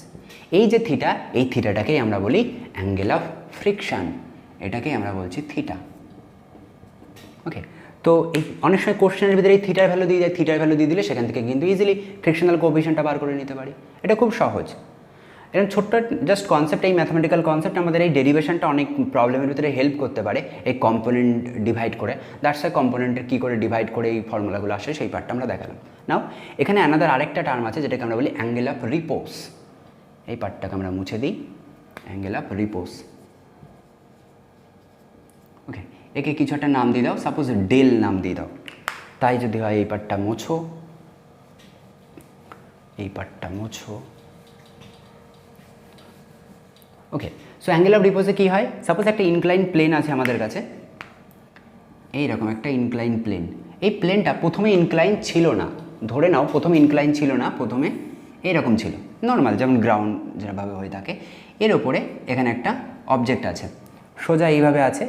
এই যে থিটা, এই থিটাটাকেই আমরা বলি অ্যাঙ্গেল অফ ফ্রিকশন, এটাকেই আমরা বলছি থিটা। ওকে, তো এই অনেক সময় কোশ্চেনের ভিতরে এই থিটার ভ্যালু দিয়ে যায়, থিটার ভ্যালু দিয়ে দিলে সেখান থেকে কিন্তু ইজিলি ফ্রিকশনাল কোএফিশিয়েন্টটা বার করে নিতে পারি, এটা খুব সহজ। এরকম ছোট্ট জাস্ট কনসেপ্ট, এই ম্যাথামেটিক্যাল কনসেপ্ট আমাদের এই ডেরিভেশনটা অনেক প্রবলেমের ভিতরে হেল্প করতে পারে, এই কম্পোনেন্ট ডিভাইড করে। দ্যাটস ওয়াই কম্পোনেন্টের কী করে ডিভাইড করে এই ফর্মুলাগুলো আসে সেই পার্টটা আমরা দেখালাম। নাও এখানে অ্যানাদার আরেকটা টার্ম আছে যেটাকে আমরা বলি অ্যাঙ্গেল অফ রিপোজ। এই পার্টটাকে আমরা মুছে দিই, অ্যাঙ্গেল অফ রিপোজ। ওকে, একে কিছু একটা নাম দিয়ে দাও, সাপোজ ডেল নাম দিয়ে দাও। তাই যদি হয় এই পার্টটা মোছো, এই পার্টটা মোছো। ওকে, সো অ্যাঙ্গেল অফ রিপোজে কী হয়, সাপোজ একটা ইনক্লাইন প্লেন আছে আমাদের কাছে, এইরকম একটা ইনক্লাইন প্লেন। এই প্লেনটা প্রথমে ইনক্লাইন ছিল না, ধরে নাও প্রথমে ইনক্লাইন ছিল না, প্রথমে এরকম ছিল নর্মাল, যেমন গ্রাউন্ড যেভাবে হয়ে থাকে। এর ওপরে এখানে একটা অবজেক্ট আছে, সোজা এইভাবে আছে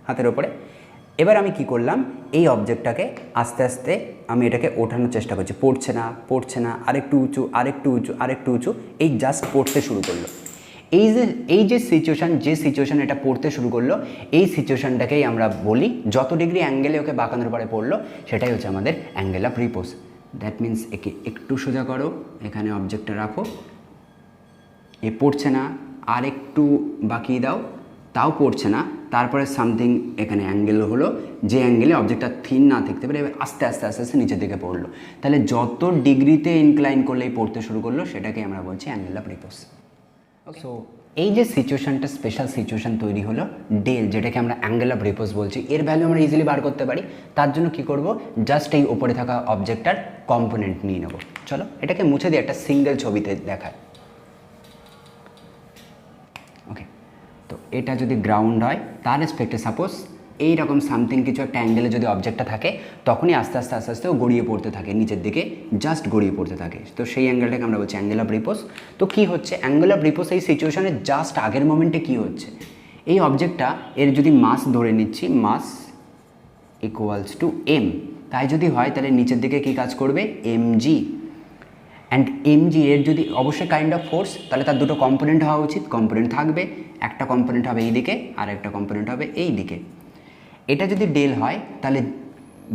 হাতের ওপরে। এবার আমি কি করলাম, এই অবজেক্টটাকে আস্তে আস্তে আমি এটাকে ওঠানোর চেষ্টা করছি, পড়ছে না, আরেকটু উঁচু, আরেকটু উঁচু, আরেকটু উঁচু, এই জাস্ট পড়তে শুরু করলো। এই যে সিচুয়েশান এটা পড়তে শুরু করলো, এই সিচুয়েশানটাকেই আমরা বলি, যত ডিগ্রি অ্যাঙ্গেলে ওকে বাঁকানোর পরে পড়লো সেটাই হচ্ছে আমাদের অ্যাঙ্গেল অফ রিপোজ। দ্যাট মিন্স একে একটু সোজা করো, এখানে অবজেক্টটা রাখো, এ পড়ছে না, আর একটু বাঁকিয়ে দাও, তাও পড়ছে না, তারপরে সামথিং এখানে অ্যাঙ্গেল হলো, যে অ্যাঙ্গেলে অবজেক্টটা থিন না থাকতে পারে, এবার আস্তে আস্তে আস্তে আস্তে নিচের দিকে পড়লো। তাহলে যত ডিগ্রিতে ইনক্লাইন করলেই পড়তে শুরু করলো সেটাকে আমরা বলছি অ্যাঙ্গেল অফ রিপোজ। সো এই যে সিচুয়েশানটা, স্পেশাল সিচুয়েশান তৈরি হলো ডেল, যেটাকে আমরা অ্যাঙ্গেল অফ রিপোজ বলছি, এর ভ্যালু আমরা ইজিলি বার করতে পারি। তার জন্য কি করব, জাস্ট এই ওপরে থাকা অবজেক্টটার কম্পোনেন্ট নিয়ে নেব। চলো এটাকে মুছে দিয়ে একটা সিঙ্গেল ছবিতে দেখায়। ওকে, তো এটা যদি গ্রাউন্ড হয়, তার রেসপেক্টে সাপোজ এইরকম সামথিং কিছু একটা অ্যাঙ্গেলে যদি অবজেক্টটা থাকে, তখনই আস্তে আস্তে আস্তে আস্তে ও গড়িয়ে পড়তে থাকে, নিচের দিকে জাস্ট গড়িয়ে পড়তে থাকে। তো সেই অ্যাঙ্গেলটাকে আমরা বলছি অ্যাঙ্গেল অফ রিপোজ। তো কী হচ্ছে অ্যাঙ্গেল অফ রিপোজ, এই সিচুয়েশনের জাস্ট আগের মোমেন্টে কী হচ্ছে, এই অবজেক্টটা এর যদি মাস ধরে নিচ্ছি, মাস ইকুয়ালস টু এম, তাই যদি হয় তাহলে নিচের দিকে কী কাজ করবে, এমজি। অ্যান্ড এমজি এর যদি অবশ্যই কাইন্ড অফ ফোর্স, তাহলে তার দুটো কম্পোনেন্ট হওয়া উচিত, কম্পোনেন্ট থাকবে, একটা কম্পোনেন্ট হবে এই দিকে আর একটা কম্পোনেন্ট হবে এই দিকে। এটা যদি ডেল হয় তাহলে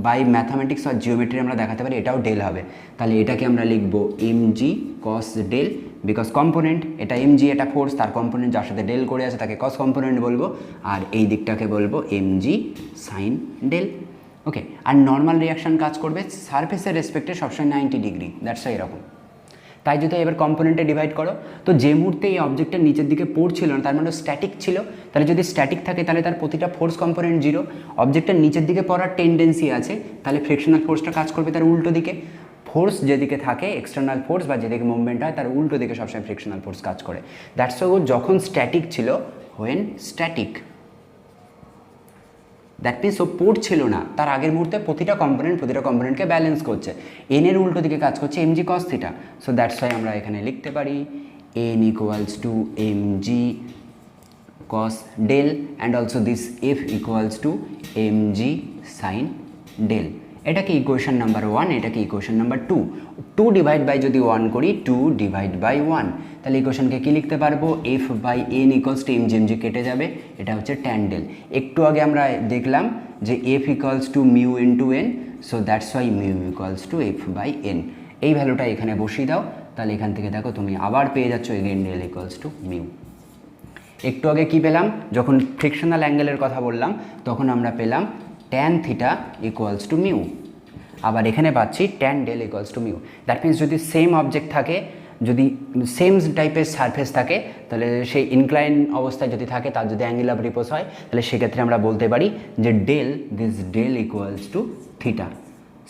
বাই ম্যাথামেটিক্স আর জিওমেট্রি আমরা দেখাতে পারি এটাও ডেল হবে। তাহলে এটাকে আমরা লিখব mg cos del, because component এটা এমজি, এটা ফোর্স, তার কম্পোনেন্ট যার সাথে ডেল করে আছে তাকে কস কম্পোনেন্ট বলবো, আর এই দিকটাকে বলবো এমজি সাইন ডেল। ওকে, আর নর্মাল রিয়াকশান কাজ করবে সারফেসের রেসপেক্টে সবসময় 90 ডিগ্রি, দ্যাটস এরকম। তাই যদি এবার কম্পোনেন্টে ডিভাইড করো, তো যে মুহূর্তে এই অবজেক্টটা নিচের দিকে পড়ছিল না, তার মানে স্ট্যাটিক ছিল, তাহলে যদি স্ট্যাটিক থাকে তাহলে তার প্রতিটা ফোর্স কম্পোনেন্ট 0। অবজেক্টটার নিচের দিকে পড়ার টেন্ডেন্সি আছে, তাহলে ফ্রিকশনাল ফোর্সটা কাজ করবে তার উল্টো দিকে। ফোর্স যেদিকে থাকে এক্সটার্নাল ফোর্স বা যেদিকে মুভমেন্ট হয় তার উল্টো দিকে সবসময় ফ্রিকশনাল ফোর্স কাজ করে। দ্যাটস ও যখন স্ট্যাটিক ছিল, হোয়েন স্ট্যাটিক, দ্যাট মিনস ও পড়ছিল না, তার আগের মুহূর্তে প্রতিটা কম্পোনেন্টকে ব্যালেন্স করছে, এনের উল্টো দিকে কাজ করছে mg cos theta. So that's why আমরা এখানে লিখতে পারি N equals to mg cos del and also this F equals to mg sin del. এটাকে ইকুয়েশন নাম্বার 1, এটাকে ইকুয়েশন নাম্বার 2। 2 ডিভাইড বাই যদি 1 করি, 2 ডিভাইড বাই 1, তাহলে ইকুয়েশনকে কী লিখতে পারবো, F by N equals to mg, mg কেটে যাবে, এটা হচ্ছে ট্যান ডেল। একটু আগে আমরা দেখলাম যে F equals to mu into N, so that's why mu equals to F by N. এই ভ্যালুটা এখানে বসিয়ে দাও, তাহলে এখান থেকে দেখো তুমি আবার পেয়ে যাচ্ছ again del equals to mu. একটু আগে কী পেলাম, যখন ফ্রিকশনাল অ্যাঙ্গেলের কথা বললাম তখন আমরা পেলাম tan theta equals to mu, আবার এখানে পাচ্ছি tan del equals to mu. That means যদি সেম অবজেক্ট থাকে, যদি সেম টাইপের সারফেস থাকে, তাহলে সেই ইনক্লাইন অবস্থায় যদি থাকে, তার যদি অ্যাঙ্গেল অফ রিপোজ হয়, তাহলে সেক্ষেত্রে আমরা বলতে পারি যে this del equals to theta.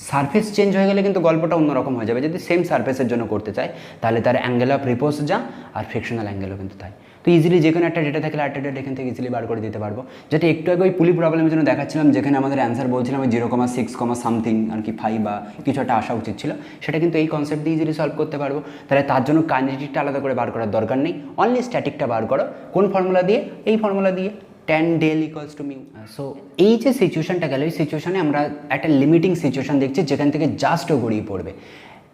Surface change হয়ে গেলে কিন্তু গল্পটা অন্যরকম হয়ে যাবে। যদি সেম সারফেসের জন্য করতে চাই তাহলে তার অ্যাঙ্গেল অফ রিপোজ যা, আর ফ্রিকশনাল অ্যাঙ্গেলও কিন্তু তাই। তো ইজিলি যে কোনো একটা ডেটা থাকলে আরেকটা ডেটা এখান থেকে ইজিলি বার করে দিতে পারবো। যেটা একটু আগে ওই পুলি প্রবলেমের জন্য দেখাচ্ছিলাম, যেখানে আমাদের অ্যান্সার বলছিলাম ওই 0,6, সামথিং আর কি 5 বা কিছু একটা আসা উচিত ছিল, সেটা কিন্তু এই কনসেপ্ট দিয়ে ইজিলি সলভ করতে পারবো। তাহলে তার জন্য কাইনেটিকটা আলাদা করে বার করার দরকার নেই, অনলি স্ট্যাটিকটা বার করো। কোন ফর্মুলা দিয়ে? এই ফর্মুলা দিয়ে, tan del equals to mu. So এই যে সিচুয়েশনটা গেল, এই সিচুয়েশনে আমরা একটা লিমিটিং সিচুয়েশন দেখছি যেখান থেকে জাস্ট ও গড়িয়ে পড়বে।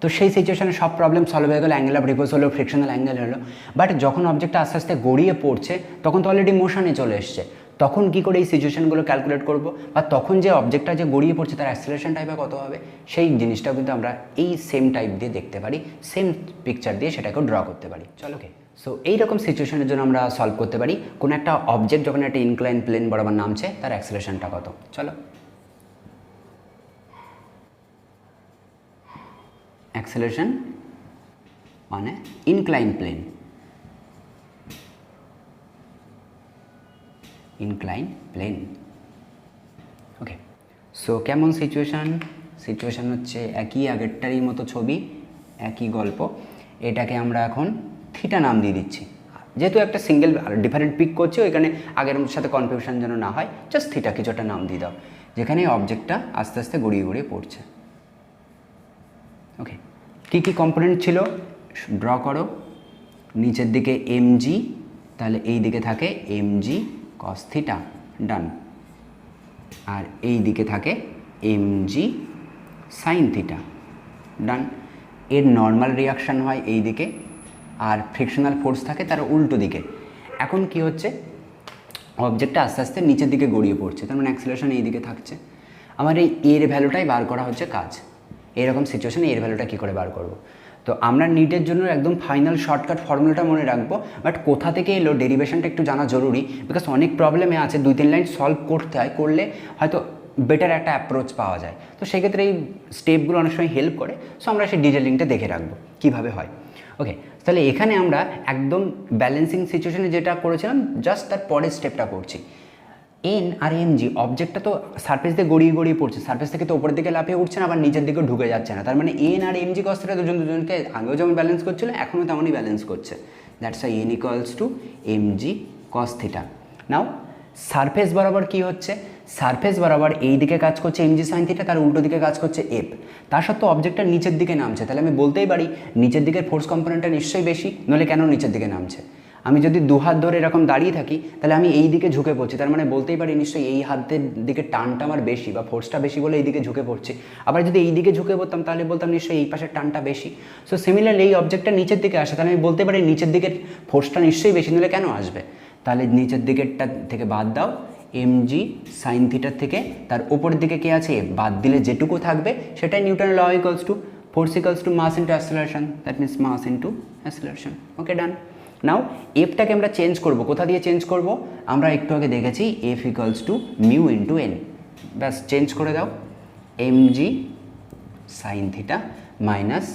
তো সেই সিচুয়েশনে সব প্রবলেম সলভ হয়ে গেলো, অ্যাঙ্গেল অফ রিপোজ হলো, ফ্রিকশনাল অ্যাঙ্গেল হলো। বাট যখন অবজেক্টটা আস্তে আস্তে গড়িয়ে পড়ছে তখন তো অলরেডি মোশনে চলে এসছে, তখন কী করে এই সিচুয়েশনগুলো ক্যালকুলেট করবো, বা তখন যে অবজেক্টটা যে গড়িয়ে পড়ছে তার অ্যাক্সেলারেশন টাইপে কত হবে, সেই জিনিসটাও কিন্তু আমরা এই সেম টাইপ দিয়ে দেখতে পারি, সেম পিকচার দিয়ে সেটাকেও ড্র করতে পারি। চলো, ওকে। সো এইরকম সিচুয়েশনের জন্য আমরা সলভ করতে পারি কোনো একটা অবজেক্ট যখন একটা ইনক্লাইন প্লেন বরাবর নামছে তার অ্যাক্সেলারেশনটা কত। চলো, অ্যাক্সেলারেশন মানে ইনক্লাইন প্লেন, ইনক্লাইন প্লেন। ওকে, সো কেমন সিচুয়েশান হচ্ছে একই আগেরটারই মতো ছবি, একই গল্প। এটাকে আমরা এখন থিটা নাম দিয়ে দিচ্ছি, যেহেতু একটা সিঙ্গেল ডিফারেন্ট পিক করছি ওইখানে আগের সাথে কনফিউশন যেন না হয়, জাস্ট থিটা কিছু একটা নাম দিয়ে দাও, যেখানে অবজেক্টটা আস্তে আস্তে গড়িয়ে গড়িয়ে পড়ছে। ওকে, কী কী কম্পোনেন্ট ছিল ড্র করো। নিচের দিকে mg, তাহলে এই দিকে থাকে mg cos থিটা, ডান। আর এই দিকে থাকে mg sin থিটা, ডান। এর নর্মাল রিয়াকশান হয় এই দিকে, আর ফ্রিকশনাল ফোর্স থাকে তার উল্টো দিকে। এখন কি হচ্ছে, অবজেক্টটা আস্তে আস্তে নিচের দিকে গড়িয়ে পড়ছে, তার মানে অ্যাক্সেলারেশন এই দিকে থাকছে। আমার এই এর ভ্যালুটাই বার করা হচ্ছে কাজ। এরকম সিচুয়েশনে এর ভ্যালুটা কী করে বার করব। তো আমরা নিটের জন্য একদম ফাইনাল শর্টকাট ফর্মুলাটা মনে রাখবো, বাট কোথা থেকে এলো ডেরিভেশনটা একটু জানা জরুরি, বিকজ অনেক প্রবলেমে আছে 2-3 লাইন সলভ করতে হয়, করলে হয়তো বেটার একটা অ্যাপ্রোচ পাওয়া যায়। তো সেক্ষেত্রে এই স্টেপগুলো অনেক সময় হেল্প করে। সো আমরা সেই ডিটেলিংটা দেখে রাখবো কীভাবে হয়। ওকে, তাহলে এখানে আমরা একদম ব্যালেন্সিং সিচুয়েশনে যেটা করেছিলাম জাস্ট তার পরের স্টেপটা করছি। এন আর mg অবজেক্টটা তো সারফেস দিয়ে গড়িয়ে গড়িয়ে পড়ছে, সারফেস থেকে তো উপরের দিকে লাফিয়ে উঠছে না, আবার নিচের দিকে ঢুকে যাচ্ছে না। তার মানে এন আর mg cos থিটা দুজনকে আগেও যেমন ব্যালেন্স করছিল এখনও তেমনই ব্যালেন্স করছে। That's why n equals to mg cos theta. Now surface বরাবর কি হচ্ছে, সারফেস বরাবর এই দিকে কাজ করছে mg sin থিটা, তার উল্টো দিকে কাজ করছে f। তার সত্ত্বেও অবজেক্টটা নিচের দিকে নামছে, তাহলে আমি বলতেই পারি নিচের দিকের ফোর্স কম্পোনেন্টটা নিশ্চয়ই বেশি, নইলে কেন নিচের দিকে নামছে। আমি যদি দু হাত ধরে এরকম দাঁড়িয়ে থাকি তাহলে আমি এই দিকে ঝুঁকে পড়ছি, তার মানে বলতেই পারি নিশ্চয়ই এই হাতের দিকে টানটা আমার বেশি বা ফোর্সটা বেশি বলে এই দিকে ঝুঁকে পড়ছি। আবার যদি এই দিকে ঝুঁকে পড়তাম তাহলে বলতাম নিশ্চয়ই এই পাশের টানটা বেশি। সো সিমিলারলি এই অবজেক্টটা নিচের দিকে আসে, তাহলে আমি বলতে পারি নিচের দিকের ফোর্সটা নিশ্চয়ই বেশি, নইলে কেন আসবে। তাহলে নিচের দিকেরটা থেকে বাদ দাও mg sin থিটার থেকে, তার ওপরের দিকে কে আছে বাদ দিলে যেটুকু থাকবে সেটাই নিউটনের law equals to force equals to mass into acceleration, that means mass into acceleration. Okay, done. Now এফটাকে আমরা চেঞ্জ করব, কোথা দিয়ে চেঞ্জ করব, আমরা একটু আগে দেখেছি F equals to mu into N. ব্যাস চেঞ্জ করে দাও, mg sin theta minus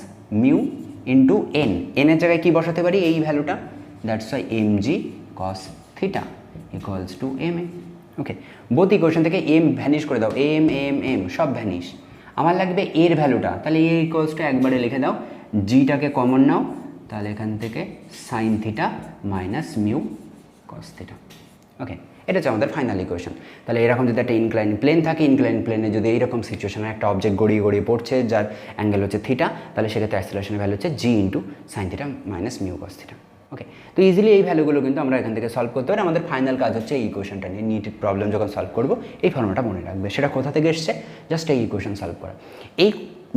mu into N. এনের জায়গায় কী বসাতে পারি এই ভ্যালুটা, that's why mg cos theta equals to M A. Okay, both equation থেকে এম ভ্যানিশ করে দাও, এম এম এম সব ভ্যানিশ। আমার লাগবে এর ভ্যালুটা, তাহলে এ ইকুয়ালস টু একবারে লিখে দাও, জিটাকে কমন নাও, তাহলে এখান থেকে sine theta minus mu cos theta. Okay, এটা হচ্ছে আমাদের ফাইনাল ইকুয়েশন। তাহলে এরকম যদি একটা ইনক্লাইন প্লেন থাকে, ইনক্লাইন প্লেনে যদি এইরকম সিচুয়েশনে একটা অবজেক্ট গড়িয়ে গড়িয়ে পড়ছে যার অ্যাঙ্গেল হচ্ছে থিটা, তাহলে সেক্ষেত্রে অ্যাক্সেলারেশনের ভ্যালু হচ্ছে G into sine theta minus mu cos theta. Okay, তো ইজিলি এই ভ্যালুগুলো কিন্তু আমরা এখান থেকে সলভ করতে পারি। আমাদের ফাইনাল কাজ হচ্ছে এই ইকুয়েশনটা নিয়ে নিটের প্রবলেম যখন সলভ করবো এই ফর্মুলাটা মনে রাখবে, সেটা কোথা থেকে এসছে, জাস্ট এই ইকুয়েশন সলভ করা। এই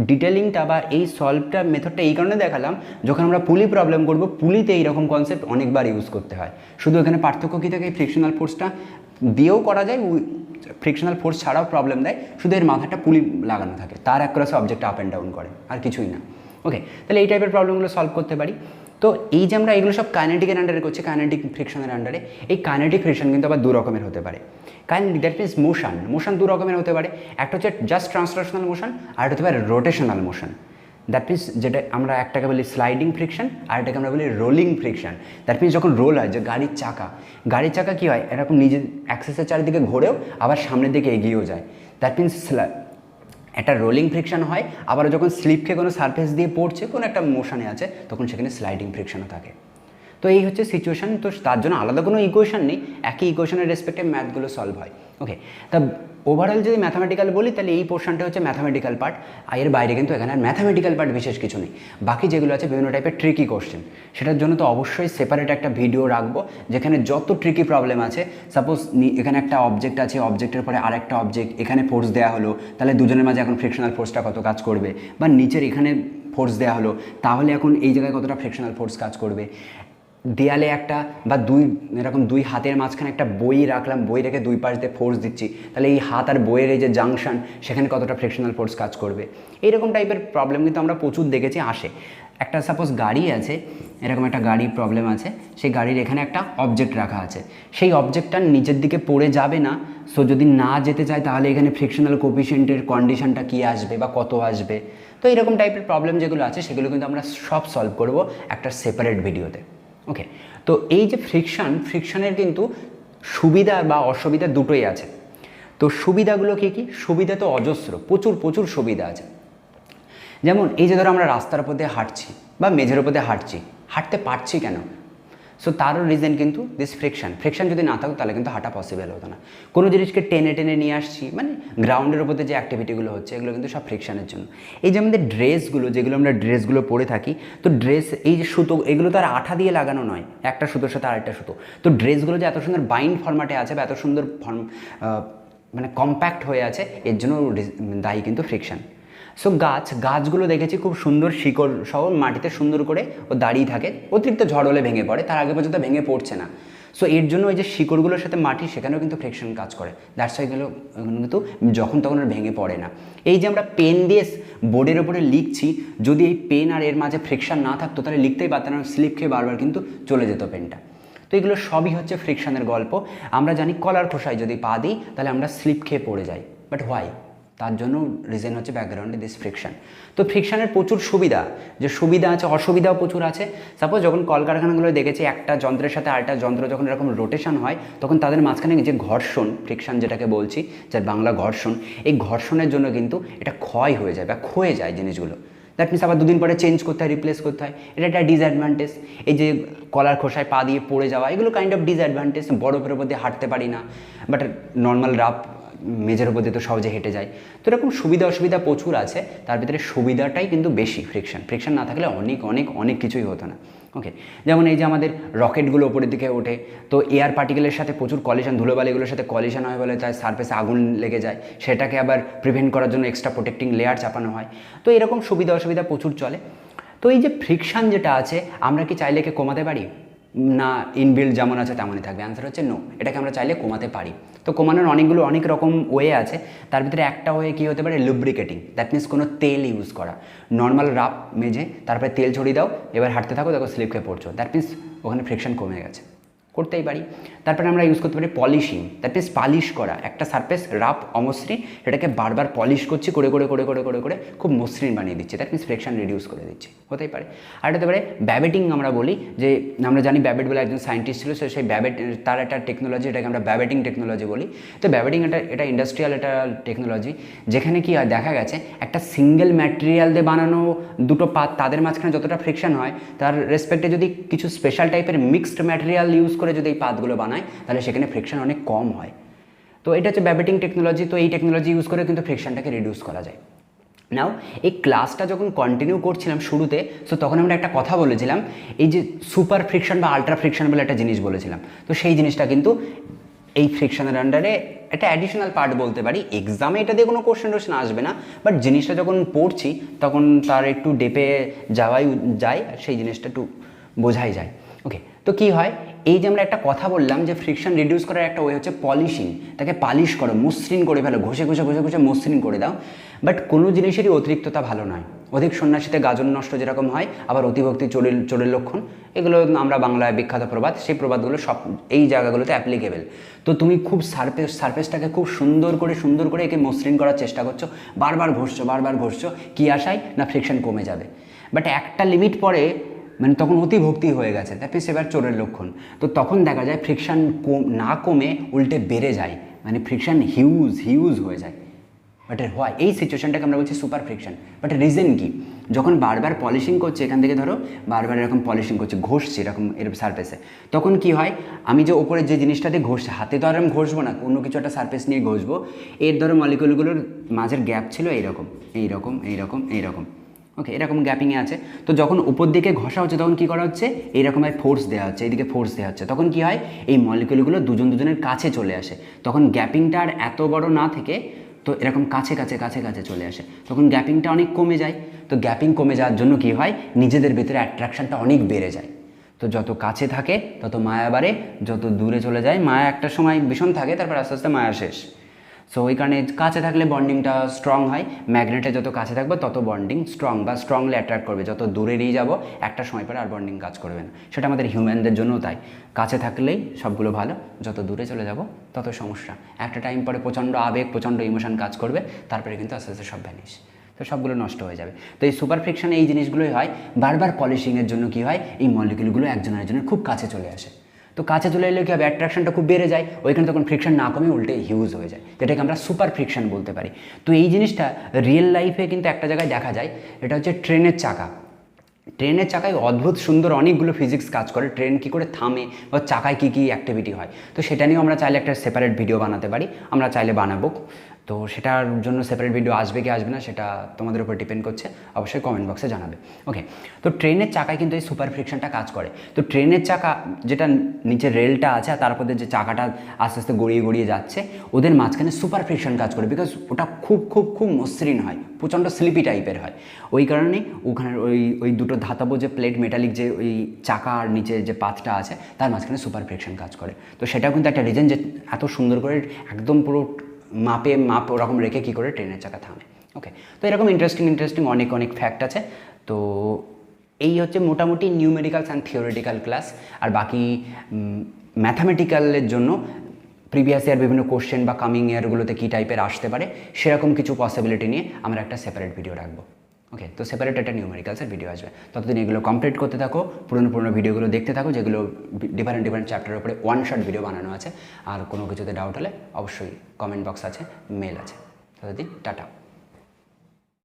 ডিটেলিংটা বা এই সলভটা মেথডটা এই কারণে দেখালাম, যখন আমরা পুলি প্রবলেম করব পুলিতে এইরকম কনসেপ্ট অনেকবার ইউজ করতে হয়। শুধু এখানে পার্থক্য কী থাকে, ফ্রিকশনাল ফোর্সটা দিয়েও করা যায়, ফ্রিকশনাল ফোর্স ছাড়াও প্রবলেম দেয়, শুধু এর মাথাটা পুলি লাগানো থাকে, তার অ্যাক্রসে অবজেক্ট আপ অ্যান্ড ডাউন করে, আর কিছুই না। ওকে, তাহলে এই টাইপের প্রবলেমগুলো সলভ করতে পারি। তো এই যে আমরা এগুলো সব কাইনেটিকের আন্ডারে করছি, কাইনেটিক ফ্রিকশনের আন্ডারে। এই কাইনেটিক ফ্রিকশন কিন্তু আবার দু রকমের হতে পারে। কাইনেটিক দ্যাট মিনস মোশন দু রকমের হতে পারে। একটা হচ্ছে জাস্ট ট্রান্সলেশনাল মোশন, আর একটা হতে পারে রোটেশনাল মোশন। দ্যাট মিনস যেটা আমরা একটাকে বলি স্লাইডিং ফ্রিকশন, আর এটাকে আমরা বলি রোলিং ফ্রিকশন। দ্যাট মিনস যখন রোল হয়, যে গাড়ির চাকা কী হয়, এরকম নিজের অ্যাক্সেসের চারিদিকে ঘোরেও আবার সামনের দিকে এগিয়েও যায়। দ্যাট মিনস একটা রোলিং ফ্রিকশন হয়, আবার যখন স্লিপ খেয়ে কোনো সারফেস দিয়ে পড়ছে, কোনো একটা মোশনে আছে, তখন সেখানে স্লাইডিং ফ্রিকশনও থাকে। তো এই হচ্ছে সিচুয়েশান। তো তার জন্য আলাদা কোনো ইকুয়েশন নেই, একই ইকুয়েশনের রেসপেক্টে ম্যাথগুলো সলভ হয়। ওকে, তা ওভারঅল যদি ম্যাথামেটিক্যাল বলি তাহলে এই পোর্শনটা হচ্ছে ম্যাথামেটিক্যাল পার্ট, আর এর বাইরে কিন্তু এখানে আর ম্যাথামেটিক্যাল পার্ট বিশেষ কিছু নেই। বাকি যেগুলো আছে বিভিন্ন টাইপের ট্রিকি কোশ্চেন, সেটার জন্য তো অবশ্যই সেপারেট একটা ভিডিও রাখবো, যেখানে যত ট্রিকি প্রবলেম আছে। সাপোজ এখানে একটা অবজেক্ট আছে, অবজেক্টের পরে আর একটা অবজেক্ট, এখানে ফোর্স দেওয়া হলো, তাহলে দুজনের মাঝে এখন ফ্রিকশনাল ফোর্সটা কত কাজ করবে, বা নিচের এখানে ফোর্স দেওয়া হলো, তাহলে এখন এই জায়গায় কতটা ফ্রিকশনাল ফোর্স কাজ করবে। দেয়ালে একটা বা এরকম দুই হাতের মাঝখানে একটা বই রাখলাম, বই রেখে দুই পাশ দিয়ে ফোর্স দিচ্ছি, তাহলে এই হাত আর বইয়ের এই যে জাংশন, সেখানে কতটা ফ্রিকশনাল ফোর্স কাজ করবে। এইরকম টাইপের প্রবলেম কিন্তু আমরা প্রচুর দেখেছি আসে। একটা সাপোজ গাড়ি আছে, এরকম একটা গাড়ির প্রবলেম আছে, সেই গাড়ির এখানে একটা অবজেক্ট রাখা আছে, সেই অবজেক্টটা নিচের দিকে পড়ে যাবে না। সো যদি না যেতে চায় তাহলে এখানে ফ্রিকশনাল কোফিশিয়েন্টের কন্ডিশনটা কী আসবে বা কত আসবে। তো এরকম টাইপের প্রবলেম যেগুলো আছে সেগুলো কিন্তু আমরা সব সলভ করব একটা সেপারেট ভিডিওতে। ওকে, তো এই যে ফ্রিকশনের কিন্তু সুবিধা বা অসুবিধা দুটোই আছে। তো সুবিধাগুলো কী কী? সুবিধা তো অজস্র, প্রচুর প্রচুর সুবিধা আছে। যেমন এই যে ধরো আমরা রাস্তার উপর দিয়ে হাঁটছি বা মেঝের উপর দিয়ে হাঁটতে পারছি কেন? সো তারও রিজন কিন্তু দিস ফ্রিকশন যদি না থাকতো তাহলে কিন্তু হাঁটা পসিবল হতো না। কোনো জিনিসকে টেনে টেনে নিয়ে আসছি, মানে গ্রাউন্ডের উপর যে অ্যাক্টিভিটিগুলো হচ্ছে এগুলো কিন্তু সব ফ্রিকশনের জন্য। এই যে আমাদের ড্রেসগুলো, যেগুলো আমরা ড্রেসগুলো পরে থাকি, তো ড্রেস এই যে সুতো, এগুলো তো আর আঠা দিয়ে লাগানো নয়, একটা সুতোর সাথে আরেকটা সুতো। তো ড্রেসগুলো যে এত সুন্দর বাইন্ড ফরম্যাটে আছে বা এত সুন্দর মানে কম্প্যাক্ট হয়ে আছে, এর জন্য দায়ী কিন্তু ফ্রিকশন। সো গাছগুলো দেখেছি খুব সুন্দর শিকড় সহ মাটিতে সুন্দর করে ও দাঁড়িয়ে থাকে, অতিরিক্ত ঝড় হলে ভেঙে পড়ে, তার আগে পর্যন্ত ভেঙে পড়ছে না। সো এর জন্য ওই যে শিকড়গুলোর সাথে মাটি, সেখানেও কিন্তু ফ্রিকশন কাজ করে, দ্যাটস ওয়াই এগুলো কিন্তু যখন তখন আর ভেঙে পড়ে না। এই যে আমরা পেন দিয়ে বোর্ডের ওপরে লিখছি, যদি এই পেন আর এর মাঝে ফ্রিকশন না থাকতো তাহলে লিখতেই পারতাম না, স্লিপ খেয়ে বারবার কিন্তু চলে যেত পেনটা। তো এগুলো সবই হচ্ছে ফ্রিকশনের গল্প। আমরা জানি কলার খোসায় যদি পা দিই তাহলে আমরা স্লিপ খেয়ে পড়ে যাই, বাট হোয়াই? তার জন্য রিজন হচ্ছে ব্যাকগ্রাউন্ডে দিস ফ্রিকশন। তো ফ্রিকশনের প্রচুর সুবিধা, যে সুবিধা আছে অসুবিধাও প্রচুর আছে। সাপোজ যখন কলকারখানাগুলো দেখেছি একটা যন্ত্রের সাথে আরেকটা যন্ত্র যখন এরকম রোটেশন হয়, তখন তাদের মাঝখানে যে ঘর্ষণ, ফ্রিকশন যেটাকে বলছি, যার বাংলা ঘর্ষণ, এই ঘর্ষণের জন্য কিন্তু এটা ক্ষয় হয়ে যায় বা ক্ষয়ে যায় জিনিসগুলো। দ্যাট মিনস আবার দুদিন পরে চেঞ্জ করতে হয়, রিপ্লেস করতে হয়, এটা একটা ডিসঅ্যাডভান্টেজ। এই যে কলার খোসায় পা দিয়ে পড়ে যাওয়া, এগুলো কাইন্ড অফ ডিসঅ্যাডভান্টেজ। বরফের উপর দিয়ে হাঁটতে পারি না, বাট নর্মাল রাফ মেঝের উপর দিয়ে তো সহজে হেঁটে যায়। তো এরকম সুবিধা অসুবিধা প্রচুর আছে, তার ভিতরে সুবিধাটাই কিন্তু বেশি। ফ্রিকশন না থাকলে অনেক অনেক অনেক কিছুই হতো না। ওকে, যেমন এই যে আমাদের রকেটগুলো উপরের দিকে ওঠে, তো এয়ার পার্টিকেলের সাথে প্রচুর কলিশন, ধুলোবালিগুলোর সাথে কলিশন হয় বলে তার সারফেসে আগুন লেগে যায়, সেটাকে আবার প্রিভেন্ট করার জন্য এক্সট্রা প্রোটেক্টিং লেয়ার চাপানো হয়। তো এরকম সুবিধা অসুবিধা প্রচুর চলে। তো এই যে ফ্রিকশন যেটা আছে, আমরা কি চাইলে একে কমাতে পারি? না, ইনবিল্ড যেমন আছে তেমনই থাকবে? অ্যান্সার হচ্ছে নো, এটাকে আমরা চাইলে কমাতে পারি। তো কমানোর অনেক রকম ওয়ে আছে, তার ভিতরে একটা ওয়ে কী হতে পারে? লুব্রিকেটিং। দ্যাট মিনস কোনো তেল ইউজ করা, নর্মাল রাফ মেঝে, তারপরে তেল ছড়িয়ে দাও, এবার হাঁটতে থাকো, দেখো স্লিপ খেয়ে পড়ছো, দ্যাট মিনস ওখানে ফ্রিকশন কমে গেছে, করতেই পারি। তারপরে আমরা ইউজ করতে পারি পলিশিং, দ্যাট মিনস পালিশ করা। একটা সারফেস রাফ অমসৃণ, সেটাকে বারবার পলিশ করছি, করে খুব মসৃণ বানিয়ে দিচ্ছি, দ্যাট মিনস ফ্রিকশন রিডিউস করে দিচ্ছি, হতেই পারে। আর হতে পারে ব্যাবেটিং। আমরা বলি যে, আমরা জানি ব্যাবেট বলে একজন সায়েন্টিস্ট ছিল, সেই ব্যাবেট, তার একটা টেকনোলজি, এটাকে আমরা ব্যাবেটিং টেকনোলজি বলি। তো ব্যাবেটিং এটা ইন্ডাস্ট্রিয়াল একটা টেকনোলজি, যেখানে কি হয় দেখা গেছে একটা সিঙ্গেল ম্যাটেরিয়াল দিয়ে বানানো দুটো পাত, তাদের মাঝখানে যতটা ফ্রিকশন হয়, তার রেসপেক্টে যদি কিছু স্পেশাল টাইপের মিক্সড ম্যাটেরিয়াল ইউজ করে যদি এই পাতগুলো বানায়, তাহলে সেখানে ফ্রিকশন অনেক কম হয়। তো এটা হচ্ছে ব্যাবেটিং টেকনোলজি। তো এই টেকনোলজি ইউজ করে কিন্তু ফ্রিকশনটাকে রিডিউস করা যায়। নাও এই ক্লাসটা যখন কন্টিনিউ করছিলাম শুরুতে, সো তখন আমরা একটা কথা বলেছিলাম, এই যে সুপার ফ্রিকশন বা আলট্রা ফ্রিকশন বলে একটা জিনিস বলেছিলাম। তো সেই জিনিসটা কিন্তু এই ফ্রিকশনের আন্ডারে একটা অ্যাডিশনাল পার্ট বলতে পারি। এক্সামে এটা দিয়ে কোনো কোশ্চেন আসবে না, বাট জিনিসটা যখন পড়ছি তখন তার একটু ডেপে যাওয়াই যায়, আর সেই জিনিসটা একটু বোঝাই যায়। ওকে, তো কী হয়, এই যে আমরা একটা কথা বললাম যে ফ্রিকশন রিডিউস করার একটা ওয়ে হচ্ছে পলিশিং, তাকে পালিশ করো, মসৃণ করে ফেলো, ঘষে মসৃণ করে দাও। বাট কোনো জিনিসেরই অতিরিক্ততা ভালো নয়। অধিক সন্ন্যাসীতে গাজন নষ্ট যেরকম হয়, আবার অতিভক্তি চোরের লক্ষণ, এগুলো আমরা বাংলায় বিখ্যাত প্রবাদ, সেই প্রবাদগুলো সব এই জায়গাগুলোতে অ্যাপ্লিকেবল। তো তুমি খুব সারফেসটাকে খুব সুন্দর করে একে মসৃণ করার চেষ্টা করছো, বারবার ঘষছো, কী আশায়? না ফ্রিকশন কমে যাবে। বাট একটা লিমিট পরে মানে তখন অতিভক্তি হয়ে গেছে, দ্যাট মিনস এবার চোরের লক্ষণ। তো তখন দেখা যায় ফ্রিকশন না কমে উল্টে বেড়ে যায়, মানে ফ্রিকশন হিউজ হয়ে যায়। বাট হয় এই সিচুয়েশনটাকে আমরা বলছি সুপার ফ্রিকশন। বাট রিজন কি? যখন বারবার পলিশিং করছে, এখান থেকে ধরো বারবার এরকম পলিশিং করছে, ঘষছে এরকম সারফেসে, তখন কি হয়, আমি যে ওপরে যে জিনিসটাতে ঘষছে, হাতে তো আর আমি ঘষবো না, অন্য কিছু একটা সারফেস নিয়ে ঘষবো, এর ধরো মলিকুলগুলোর মাঝের গ্যাপ ছিল এইরকম। ওকে, এরকম গ্যাপিংয়ে আছে। তো যখন উপর দিকে ঘষা হচ্ছে তখন কী করা হচ্ছে? এইরকমভাবে ফোর্স দেওয়া হচ্ছে, এইদিকে ফোর্স দেওয়া হচ্ছে, তখন কী হয়, এই মলিকুলগুলো দুজনের কাছে চলে আসে, তখন গ্যাপিংটা আর এত বড় না থেকে তো এরকম কাছে চলে আসে, তখন গ্যাপিংটা অনেক কমে যায়। তো গ্যাপিং কমে যাওয়ার জন্য কী হয়, নিজেদের ভিতরে অ্যাট্রাকশানটা অনেক বেড়ে যায়। তো যত কাছে থাকে তত মায়া বাড়ে, যত দূরে চলে যায় মায়া একটা সময় ভীষণ থাকে, তারপর আস্তে আস্তে মায়া শেষ। সো ওই কারণে কাছে থাকলে বন্ডিংটা স্ট্রং হয়, ম্যাগনেটে যত কাছে থাকবে তত বন্ডিং স্ট্রং বা স্ট্রংলি অ্যাট্রাক্ট করবে, যত দূরে নিয়ে যাবো একটা সময় পরে আর বন্ডিং কাজ করবে না। সেটা আমাদের হিউম্যানদের জন্যও তাই, কাছে থাকলেই সবগুলো ভালো, যত দূরে চলে যাব তত সমস্যা। একটা টাইম পরে প্রচণ্ড আবেগ, প্রচণ্ড ইমোশন কাজ করবে, তারপরে কিন্তু আস্তে আস্তে সব ভ্যানিশ, তো সবগুলো নষ্ট হয়ে যাবে। তো এই সুপার ফ্রিকশানে এই জিনিসগুলোই হয়। বারবার পলিশিংয়ের জন্য কী হয়, এই মলিকিউলগুলো একজন আরেকজনের খুব কাছে চলে আসে। তো কাছে চলে এলে কী হবে, অ্যাট্রাকশনটা খুব বেড়ে যায়, ওইখানে তখন ফ্রিকশন না কমে উল্টে হিউজ হয়ে যায়, যেটাকে আমরা সুপার ফ্রিকশন বলতে পারি। তো এই জিনিসটা রিয়েল লাইফে কিন্তু একটা জায়গায় দেখা যায়, এটা হচ্ছে ট্রেনের চাকা। ট্রেনের চাকায় অদ্ভুত সুন্দর অনেকগুলো ফিজিক্স কাজ করে, ট্রেন কী করে থামে বা চাকায় কী কী অ্যাক্টিভিটি হয়, তো সেটা নিয়েও আমরা চাইলে একটা সেপারেট ভিডিও বানাতে পারি, আমরা চাইলে বানাবো। তো সেটার জন্য সেপারেট ভিডিও আসবে কি আসবে না সেটা তোমাদের উপর ডিপেন্ড করছে, অবশ্যই কমেন্ট বক্সে জানাবে। ওকে, তো ট্রেনের চাকায় কিন্তু এই সুপার ফ্রিকশনটা কাজ করে। তো ট্রেনের চাকা যেটা নিচে রেলটা আছে আর তারপর যে চাকাটা আস্তে আস্তে গড়িয়ে গড়িয়ে যাচ্ছে, ওদের মাঝখানে সুপার ফ্রিকশন কাজ করে, বিকজ ওটা খুব খুব খুব মসৃণ হয়, প্রচণ্ড স্লিপি টাইপের হয়। ওই কারণেই ওখানে ওই দুটো ধাতব যে প্লেট মেটালিক যে ওই চাকা আর নিচে যে পাতটা আছে তার মাঝখানে সুপার ফ্রিকশন কাজ করে। তো সেটাও কিন্তু একটা রিজন যে এত সুন্দর করে একদম পুরো মাপ ওরকম রেখে কী করে ট্রেনের চাকা থামে। ওকে, তো এরকম ইন্টারেস্টিং অনেক ফ্যাক্ট আছে। তো এই হচ্ছে মোটামুটি নিউমেরিক্যালস অ্যান্ড থিওরিটিক্যাল ক্লাস। আর বাকি ম্যাথামেটিক্যালের জন্য প্রিভিয়াস ইয়ার বিভিন্ন কোশ্চেন বা কামিং ইয়ারগুলোতে কী টাইপের আসতে পারে সেরকম কিছু পসিবিলিটি নিয়ে আমরা একটা সেপারেট ভিডিও রাখবো। ওকে, তো সেপারেট একটা নিউমেরিক্যালসের ভিডিও আসবে, ততদিন এগুলো কমপ্লিট করতে থাকো, পুরনো ভিডিওগুলো দেখতে থাকো, যেগুলো ডিফারেন্ট চ্যাপ্টারের উপরে ওয়ান শট ভিডিও বানানো আছে। আর কোনো কিছুতে ডাউট হলে অবশ্যই কমেন্ট বক্স আছে, মেল আছে। ততদিন টাটা।